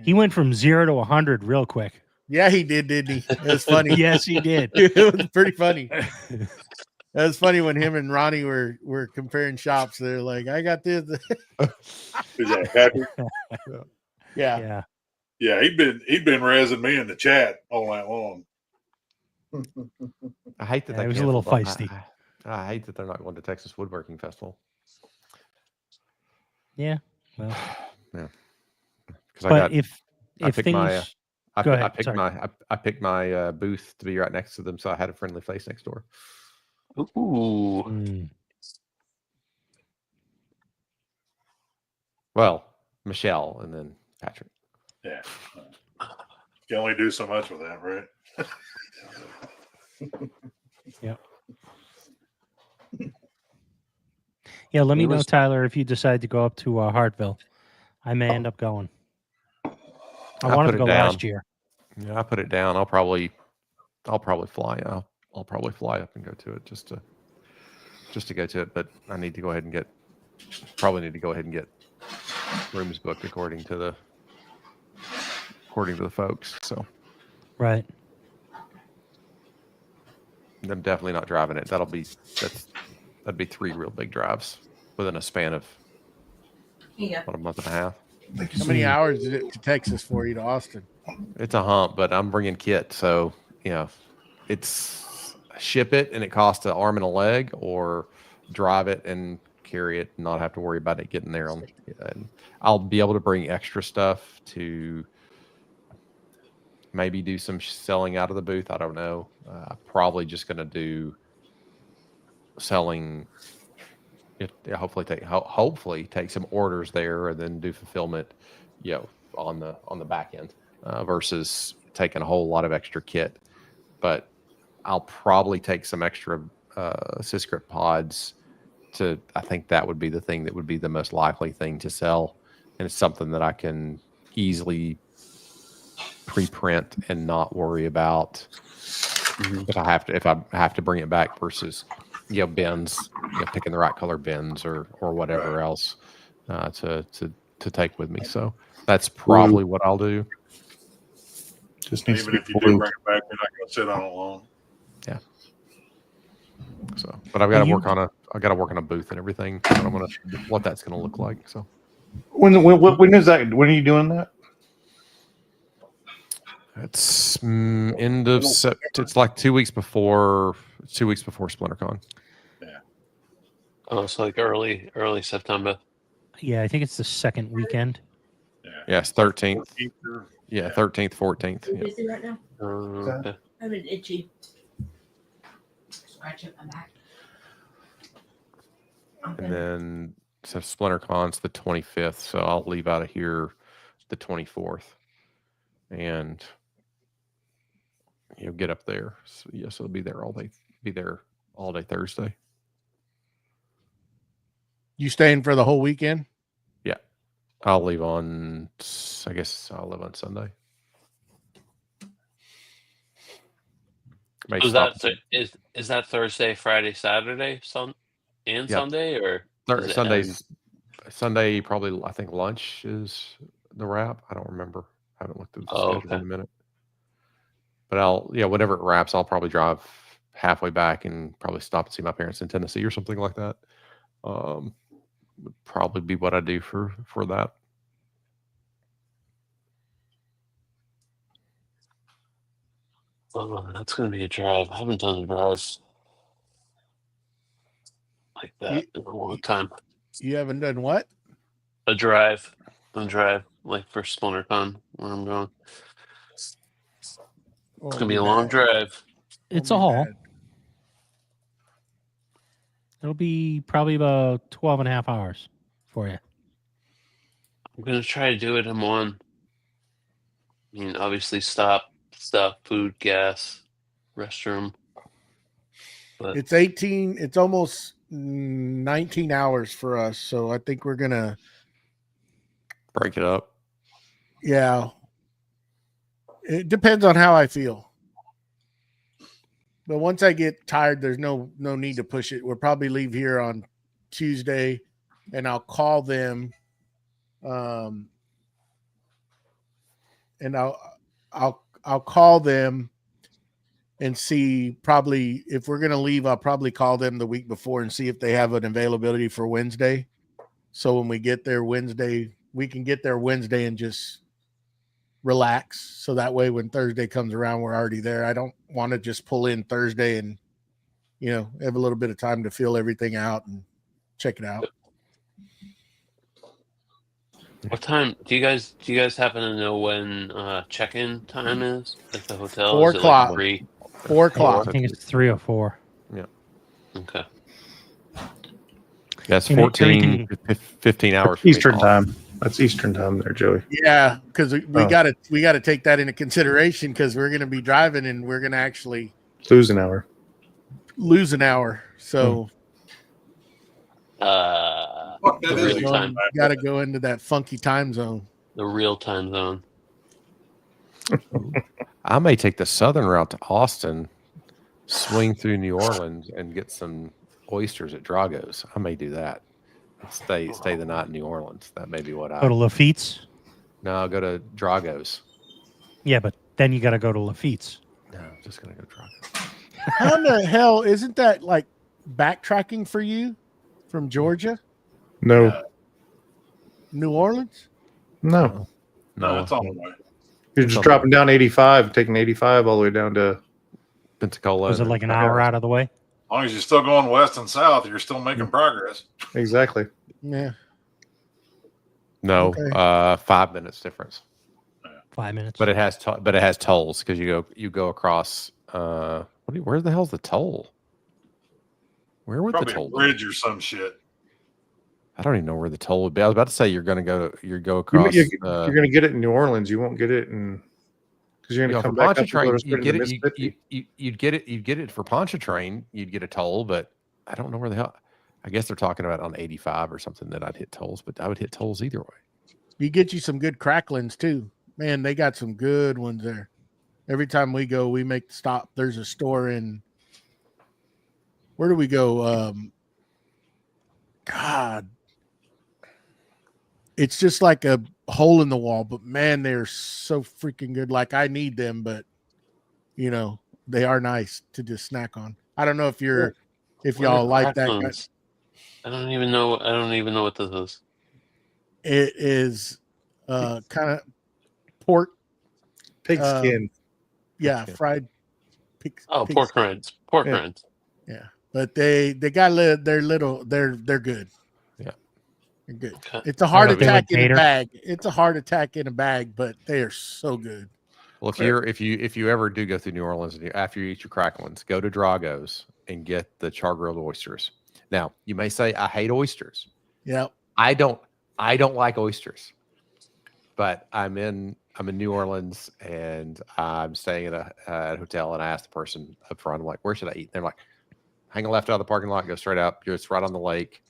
He went from 0 to 100 real quick. Yeah, he did, didn't he? It was funny. Yes, he did. It was pretty funny. That was funny when him and Ronnie were comparing shops. They're like, I got this. Is that Patrick? Yeah. Yeah. Yeah, he'd been razzing me in the chat all night long. I hate that Yeah, they it was a little canceled. feisty. I hate that they're not going to Texas Woodworking Festival. Yeah. Well, Because I but got if I picked things my, Go ahead, I picked sorry. I picked my booth to be right next to them, so I had a friendly face next door. Ooh. Mm, Well, Michelle and then Patrick. Yeah. You can only do so much with that, right? yeah, let me It know, was- Tyler, if you decide to go up to Hartville. I may end up going. I I wanted put to it go down. last year. Yeah, I put it down. I'll probably fly. I'll probably fly up and go to it just to go to it. But I need to go ahead and get rooms booked according to the folks. So Right. I'm definitely not driving it. That'd be 3 real big drives within a span of Yeah. about a month and a half. How many hours is it to Texas for you to Austin? It's a hump, but I'm bringing kit, so it's ship it and it costs an arm and a leg, or drive it and carry it and not have to worry about it getting there. And I'll be able to bring extra stuff to maybe do some selling out of the booth. I don't know. Probably just going to do selling. Hopefully take some orders there and then do fulfillment, on the back end versus taking a whole lot of extra kit. But I'll probably take some extra Syscript pods I think that would be the thing that would be the most likely thing to sell. And it's something that I can easily pre-print and not worry about if I have to bring it back versus bins, picking the right color bins or whatever else to take with me. So that's probably what I'll do. Just needs Even to be if you do blue. bring it back, you're not going to sit on it long. So, but I've got to work on a booth and everything. I don't want to what that's going to look like. So When is that? When are you doing that? it's end of it's like 2 weeks before SplinterCon. Oh, it's like early September. Yeah, I think it's the second weekend. Yes, 13th. 14th or- Yeah, 13th, 14th. Are you Yeah. busy right now? Okay. I'm an itchy. Scratch up my back. And then so SplinterCon's the 25th, so I'll leave out of here the 24th, and get up there. So yes, I'll be there all day. Be there all day Thursday. You staying for the whole weekend? I'll leave on. I guess I'll leave on Sunday. May So is stop- is that Thursday, Friday, Saturday, Yeah. Sunday, or does it Sunday probably. I think lunch is the wrap. I don't remember. I haven't looked at the Oh, schedule in okay. a minute. But whenever it wraps, I'll probably drive halfway back and probably stop to see my parents in Tennessee or something like that. Would probably be what I do for that. Oh, that's gonna be a drive. I haven't done a drive like You, that in a long time. you haven't done what? A drive like for SplinterCon where I'm going. It's gonna be a long drive. It's a haul. It'll be probably about 12 and a half hours for you. I'm gonna try to do it in one. I mean, obviously, stop, food, gas, restroom. But It's 18. It's almost 19 hours for us. So I think we're gonna. Break it up. Yeah. It depends on how I feel. But once I get tired, there's no need to push it. We'll probably leave here on Tuesday, and I'll call them. And I'll call them and see probably if we're gonna leave. I'll probably call them the week before and see if they have an availability for Wednesday. So when we get there Wednesday, we can get there Wednesday and just relax. So that way when Thursday comes around, we're already there. I don't want to just pull in Thursday and, have a little bit of time to feel everything out and check it out. what time do you guys happen to know when check-in time is at the hotel? 4 Is it o'clock. like 3? 4 o'clock. I think it's 3 or 4. Okay. That's And it- 14, 15 hours. for me Eastern off. time. That's Eastern time there, Joey. Yeah, because we Oh. gotta take that into consideration because we're gonna be driving and we're gonna actually Lose an hour. lose an hour. So Fuck, that The is real time. got to go into that funky time zone. The real time zone. I may take the southern route to Austin, swing through New Orleans, and get some oysters at Drago's. I may do that. Stay the night in New Orleans. That may be what Go to Lafitte's. No, I'll go to Drago's. Yeah, but then you got to go to Lafitte's. No, I'm just gonna go to Drago's. How in the hell isn't that like backtracking for you from Georgia, No, New Orleans? no. No, it's on the way. You're just dropping down 85, taking 85 all the way down to. Pensacola. Was it like an hour out of the way? As long as you're still going west and south, you're still making progress. Exactly. Yeah. No, Okay. 5 minutes difference. 5 minutes. But it has tolls because you go across. Where the hell's the toll? Where would Probably the a toll bridge be? or some shit. I don't even know where the toll would be. I was about to say you go across. You're going to get it in New Orleans. You won't get it in because you're going to come back up to Pontchartrain. go to You get it. Mississippi. You'd get it. You'd get it for Pontchartrain. You'd get a toll, but I don't know where the hell. I guess they're talking about on 85 or something that I'd hit tolls, but I would hit tolls either way. You get you some good cracklings too. Man, they got some good ones there. Every time we go, we make the stop. There's a store in where do we go? God. It's just like a hole in the wall, but man, they're so freaking good. Like I need them, but they are nice to just snack on. I don't know if What y'all are like that. Cracklins? I don't even know what this is. It is kind of pork. Pig skin. Yeah, skin. fried pig. Oh, pig pork skin. rinds. Pork Yeah. rinds. Yeah, but they got they're little. They're good. Yeah. They're good. Okay. It's a heart Like they attack would in a cater? bag. It's a heart attack in a bag, but they are so good. Well, if you ever do go through New Orleans and after you eat your cracklins, go to Drago's and get the char grilled oysters. Now you may say I hate oysters. Yeah, I don't like oysters, but I'm in New Orleans and I'm staying at a hotel, and I asked the person up front, I'm like, where should I eat? They're like, hang a left out of the parking lot, go straight up. It's right on the lake.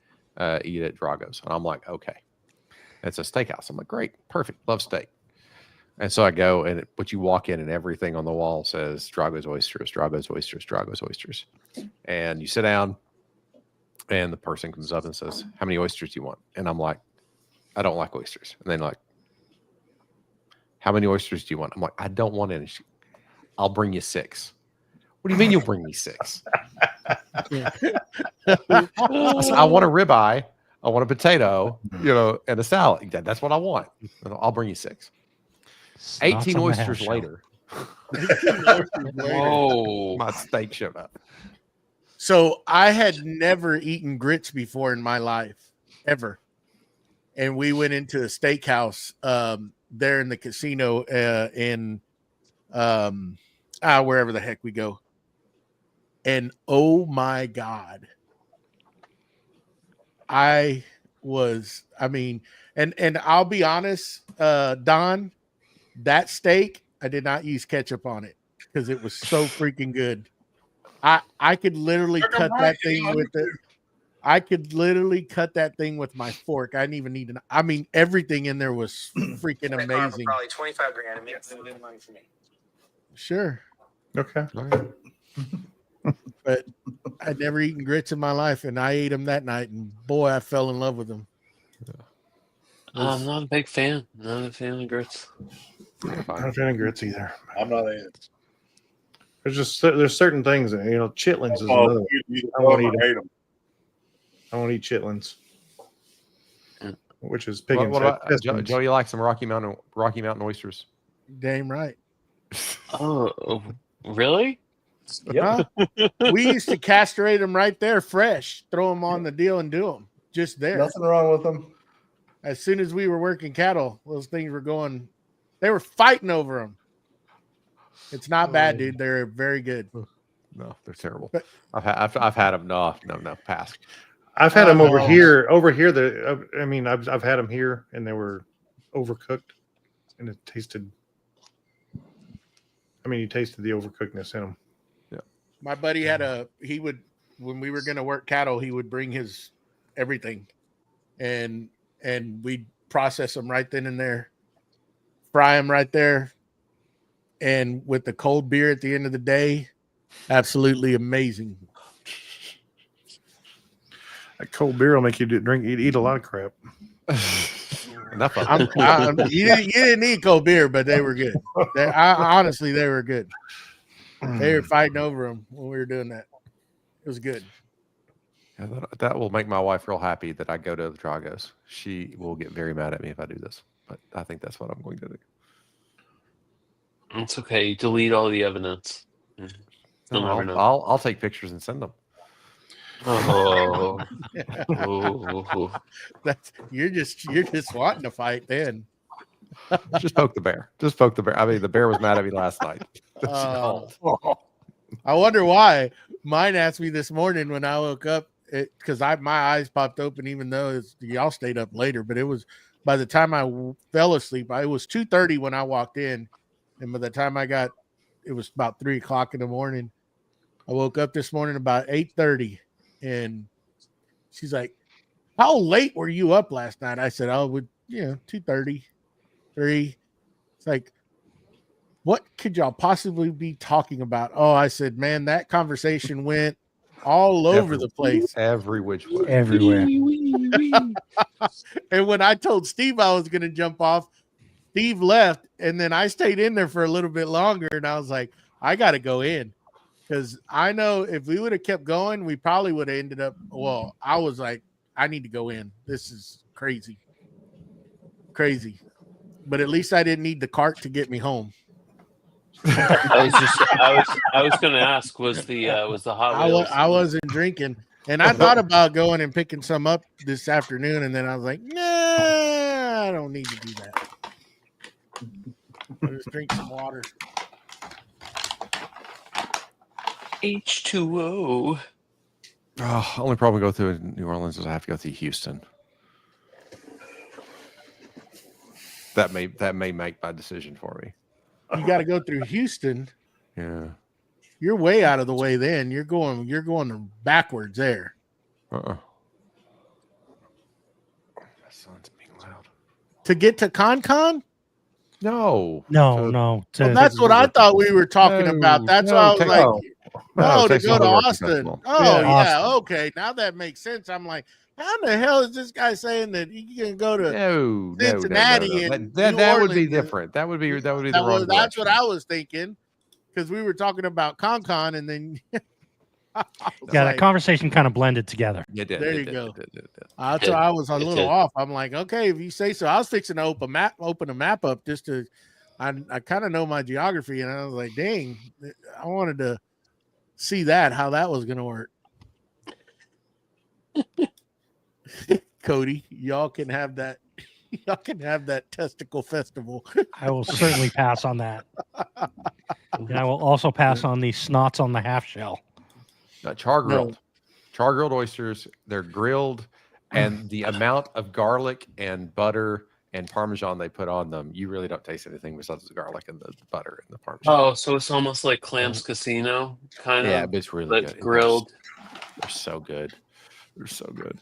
Eat at Drago's. And I'm like, okay. It's a steakhouse. I'm like, great, perfect, love steak. And so I go, but you walk in and everything on the wall says Drago's Oysters, Drago's Oysters, Drago's Oysters. And you sit down and the person comes up and says, how many oysters do you want? And I'm like, I don't like oysters. And then like, How many oysters do you want? I'm like, I don't want any. I'll bring you 6. What do you mean you'll bring me 6? I said, I want a ribeye, I want a potato, and a salad. That's what I want. I'll bring you 6. 18 oysters later. Whoa. My steak showed up. So I had never eaten grits before in my life, ever. And we went into a steakhouse there in the casino in wherever the heck we go. And oh my God. And I'll be honest, Don, that steak, I did not use ketchup on it because it was so freaking good. I could literally cut that thing with it. I could literally cut that thing with my fork. I didn't even need everything in there was freaking amazing. Probably 25 grand. It makes no money for me. Sure. Okay. But I'd never eaten grits in my life, and I ate them that night, and boy, I fell in love with them. I'm not a big fan. Not a fan of grits. I'm not a fan of grits either. I'm not in. There's certain things that, chitlins is another one. I won't eat them. I won't eat chitlins, which is pig and What about, Joe, you like some Rocky Mountain oysters? Damn right. Oh, really? Huh? We used to castrate them right there, fresh, throw them on the deal and do them just there. Nothing wrong with them. As soon as we were working cattle, those things were going. They were fighting over them. It's not bad, dude. They're very good. No, they're terrible. But- I've had them. No, pass. I've had them over Oh. here. Over here, I've had them here, and they were overcooked, and it tasted. You tasted the overcookedness in them. My buddy when we were going to work cattle, he would bring his everything and we'd process them right then and there, fry them right there. And with the cold beer at the end of the day, absolutely amazing. That cold beer will make you eat a lot of crap. Enough of it. You didn't eat cold beer, but they were good. Honestly, they were good. They were fighting over them when we were doing that. It was good. Yeah, that will make my wife real happy that I go to the Dragos. She will get very mad at me if I do this, but I think that's what I'm going to do. It's okay. Delete all the evidence. You'll never know. I'll take pictures and send them. Oh. Oh. You're just wanting to fight then. Just poke the bear. The bear was mad at me last night. I wonder why. Mine asked me this morning when I woke up because my eyes popped open, even though y'all stayed up later. But it was by the time I fell asleep, it was 2:30 when I walked in, and by the time it was about 3:00 in the morning. I woke up this morning about 8:30, and she's like, "How late were you up last night?" I said, "Oh, 2:30, 3." It's like, what could y'all possibly be talking about? Oh, I said, man, that conversation went all over the place. Every which way. Everywhere. And when I told Steve I was going to jump off, Steve left. And then I stayed in there for a little bit longer. And I was like, I got to go in. Because I know if we would have kept going, we probably would have ended up. Well, I was like, I need to go in. This is crazy. Crazy. But at least I didn't need the cart to get me home. I was going to ask, was the Hot Wheels? I wasn't drinking, and I thought about going and picking some up this afternoon, and then I was like, nah, I don't need to do that. I'll just drink some water. H2O. Oh, only problem go through New Orleans is I have to go through Houston. That may make my decision for me. You got to go through Houston. Yeah. You're way out of the way. Then you're going backwards there. My son's being loud. To get to ConCon? No. No. Well, that's what I thought we were talking about. That's why I was like, to Texas go to Woodworking Austin. Festival. Oh, Yeah, yeah. Austin. Okay. Now that makes sense. I'm like, How the hell is this guy saying that he can go to No. Cincinnati and That would be New Orleans? different. That would be the wrong That's what direction. I was thinking, because we were talking about ConCon, and then I was Yeah, like, that conversation kind of blended together. It did, There it you did, go. it did. that's did. why I was a It little did. off. I'm like, okay, if you say so. I was fixing to open a map up just to. I kind of know my geography, and I was like, dang, I wanted to see how that was going to work. Cody, y'all can have that. Y'all can have that testicle festival. I will certainly pass on that. And I will also pass on the snots on the half shell. Char grilled. Char grilled oysters. They're grilled, and the amount of garlic and butter and Parmesan they put on them, you really don't taste anything besides the garlic and the butter and the Parmesan. Oh, so it's almost like Clams Casino, kind yeah, of. but it's really But good. grilled. They're so good. They're so good.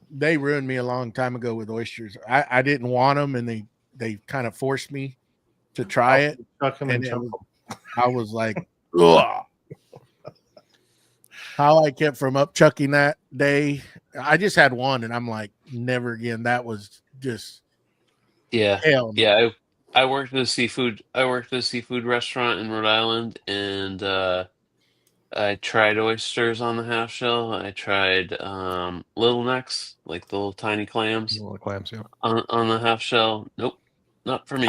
They ruined me a long time ago with oysters. I didn't want them, and they kind of forced me to try it. Chuck 'em and And chunk 'em. I was like, ugh. How I kept from up chucking that day. I just had one, and I'm like, never again. That was just Yeah. hell. No. Yeah, I worked at a seafood restaurant in Rhode Island, and I tried oysters on the half shell. I tried little necks, like the little tiny clams Little clams, yeah. on the half shell. Nope, not for me.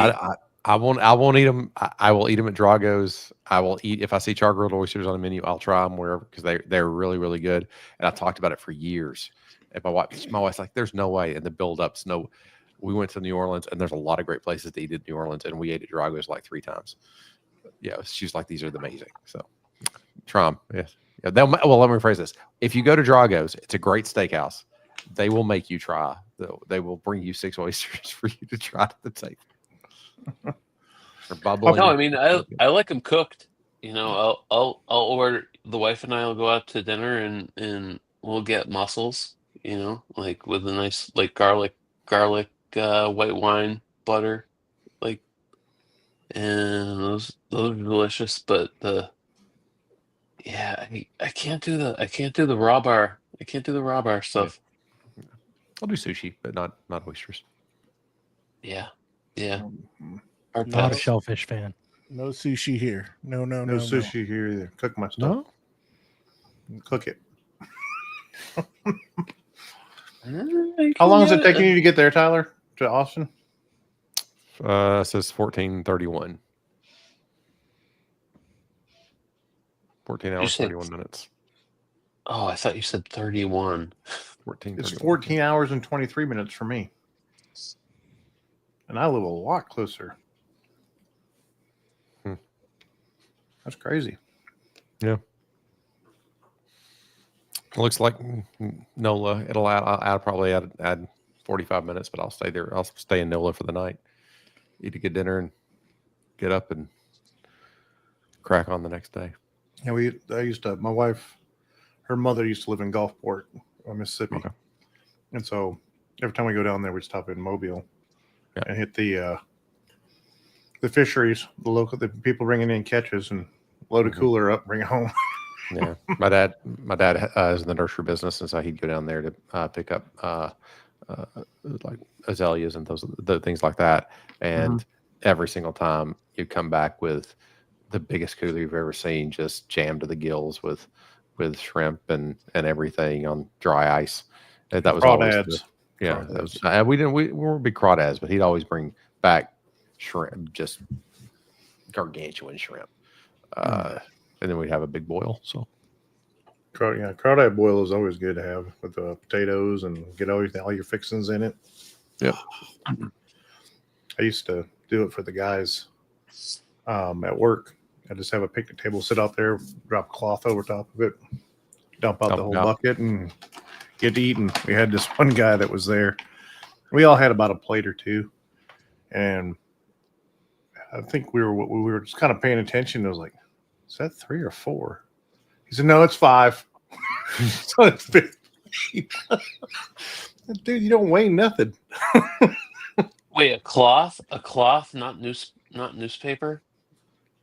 I won't eat them. I will eat them at Drago's. I will eat if I see char grilled oysters on the menu. I'll try them wherever because they're really really good. And I talked about it for years. And my wife's like, "There's no way." And the build-ups, no. We went to New Orleans, and there's a lot of great places to eat in New Orleans, and we ate at Drago's like 3 times. Yeah, she's like, "These are amazing." So try them. Yes. Yeah. Well, let me rephrase this. If you go to Drago's, it's a great steakhouse. They will make you try. They will bring you 6 oysters for you to try at the table. Or bubbling. No, I mean I like them cooked. You know, I'll order. The wife and I will go out to dinner and we'll get mussels. You know, like with a nice like garlic white wine butter, like, and those are delicious. But I can't do the raw bar. I can't do the raw bar stuff. I'll do sushi, but not oysters. Yeah. Hard Not a pass. shellfish fan. No sushi here. No sushi here either. Cook my stuff. Cook it. How long is it taking you to get there, Tyler? To Austin? It says 14:31. 14 hours, 31 minutes. Oh, I thought you said 31. 14. It's 14 hours and 23 minutes for me. And I live a lot closer. That's crazy. Yeah. It looks like NOLA. I'll probably add 45 minutes, but I'll stay there. I'll stay in NOLA for the night. Eat a good dinner and get up and crack on the next day. Yeah, my wife, her mother used to live in Gulfport, Mississippi. Okay. And so every time we go down there, we stop in Mobile and hit the fisheries, the people bringing in catches and load a cooler up, bring it home. Yeah, my dad is in the nursery business, and so he'd go down there to pick up like azaleas and the things like that. And every single time you'd come back with the biggest cooler you've ever seen, just jammed to the gills with shrimp and everything on dry ice. That was always we weren't big crawdads, but he'd always bring back shrimp, just gargantuan shrimp. And then we'd have a big boil. So, crawdad boil is always good to have with the potatoes and get all your fixings in it. Yep. I used to do it for the guys at work. I just have a picnic table, sit out there, drop a cloth over top of it, dump out the whole bucket, and get to eating. We had this one guy that was there. We all had about a plate or two, and I think we were just kind of paying attention. It was like, is that 3 or 4? He said, no, it's 5. So it's 15. Dude, you don't weigh nothing. Wait, a cloth, not newspaper.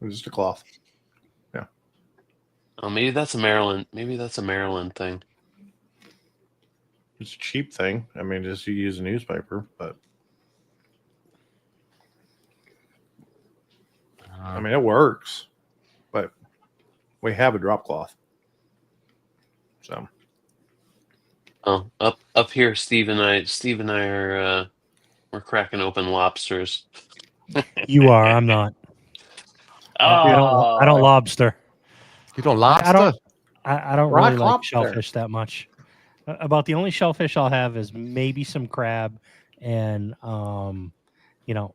It was just a cloth. Yeah. Oh, maybe that's a Maryland thing. It's a cheap thing. I mean, just you use a newspaper, but I mean, it works. But we have a drop cloth. So Oh, up here, Steve and I are we're cracking open lobsters. You are. I'm not. I don't lobster. You don't I lobster? don't. I don't Rock really like lobster. shellfish that much. About the only shellfish I'll have is maybe some crab, and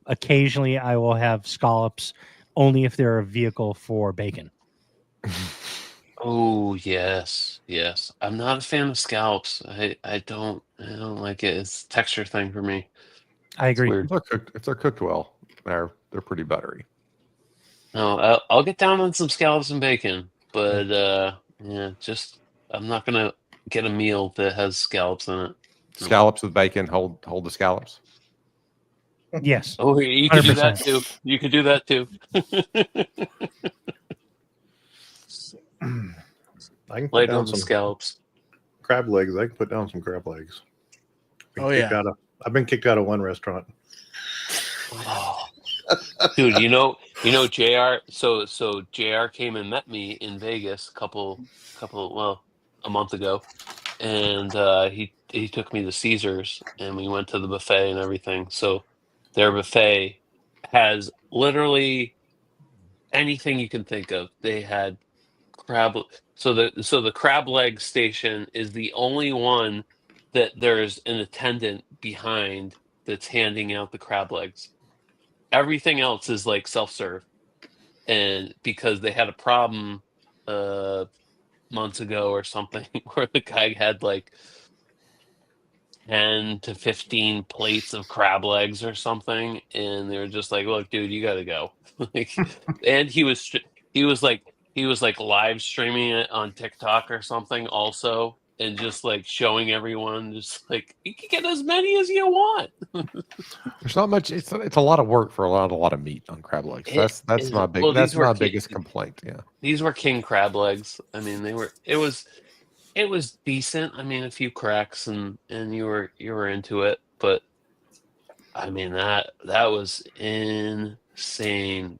occasionally I will have scallops, only if they're a vehicle for bacon. Oh yes, yes. I'm not a fan of scallops. I don't like it. It's a texture thing for me. I It's agree. weird. If they're cooked well, they're pretty buttery. No, I'll get down on some scallops and bacon, but yeah, just I'm not gonna get a meal that has scallops in it. Scallops with bacon, hold the scallops. Yes. Oh, you could do that 100%. too. You could do that too. I can put Lay down down the some scallops. crab legs. I can put down some crab legs. Oh, yeah. I've been kicked out of one restaurant. Oh. Dude, you know, JR. So JR came and met me in Vegas a month ago, and he took me to Caesars, and we went to the buffet and everything. So their buffet has literally anything you can think of. They had crab. So the crab leg station is the only one that there's an attendant behind that's handing out the crab legs. Everything else is like self-serve, and because they had a problem months ago or something where the guy had like 10 to 15 plates of crab legs or something, and they were just like, look dude, you gotta go. Like, and he was like live streaming it on TikTok or something also, and just like showing everyone, just like, you can get as many as you want. There's not much. It's a lot of work for a lot of meat on crab legs. That's my big. Well, that's these were my ki- biggest complaint. Yeah. These were king crab legs. I mean, it was decent. I mean, a few cracks and you were into it, but I mean that was insane.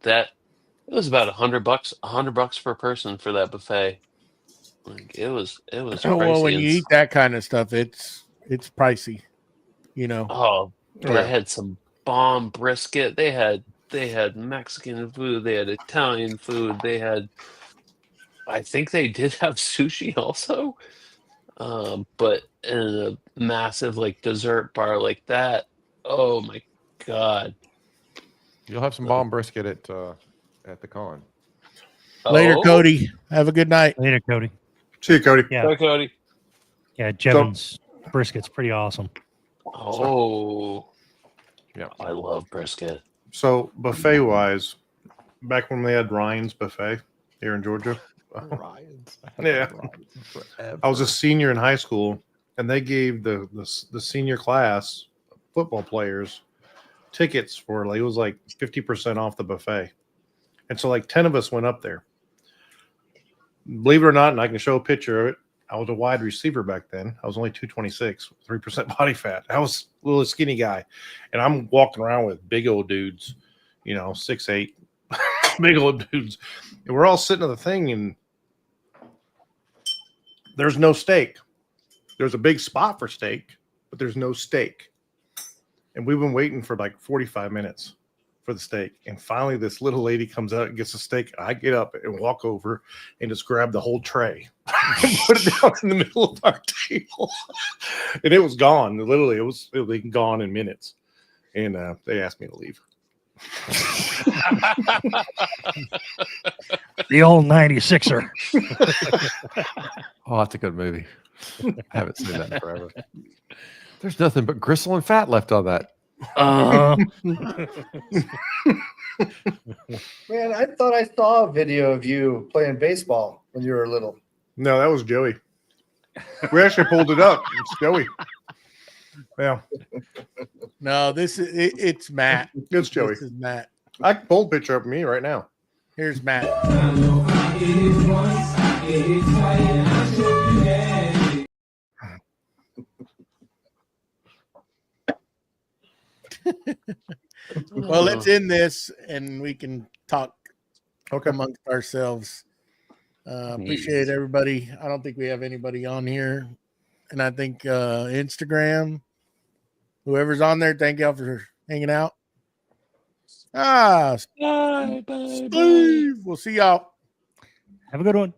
It was about $100 per person for that buffet. Like it was Oh, well, when pricey. you eat that kind of stuff, it's pricey. Oh, but I had some bomb brisket. They had Mexican food. They had Italian food. I think they did have sushi also. But in a massive like dessert bar like that. Oh my god! You'll have some bomb brisket at the con. Later, Oh, Cody. Have a good night. Later, Cody. See you, Cody. Yeah. Sorry, Cody. Yeah, Jevons brisket's pretty awesome. Oh, Yeah. I love brisket. So buffet wise, back when they had Ryan's buffet here in Georgia, Yeah. I was a senior in high school, and they gave the senior class football players tickets for like, it was like 50% off the buffet, and so like 10 of us went up there. Believe it or not, and I can show a picture of it. I was a wide receiver back then. I was only 226, 3% body fat. I was a little skinny guy, and I'm walking around with big old dudes, 6'8", big old dudes, and we're all sitting at the thing, and there's no steak. There's a big spot for steak, but there's no steak. And we've been waiting for like 45 minutes for the steak. And finally, this little lady comes out and gets a steak. I get up and walk over and just grab the whole tray and put it down in the middle of our table. And it was gone. Literally, it was gone in minutes. And they asked me to leave. The old 96er. Oh, that's a good movie. I haven't seen that in forever. There's nothing but gristle and fat left on that. Man, I thought I saw a video of you playing baseball when you were little. No, that was Joey. We actually pulled it up. It's Joey. Yeah, No, it's Matt. it's Joey. This is Matt. I can pull a picture of me right now. Here's Matt. Well, let's end this and we can talk Okay. amongst ourselves. Appreciate everybody. I don't think we have anybody on here. And I think Instagram, whoever's on there, thank y'all for hanging out. Bye, bye, bye. Steve, we'll see y'all. Have a good one.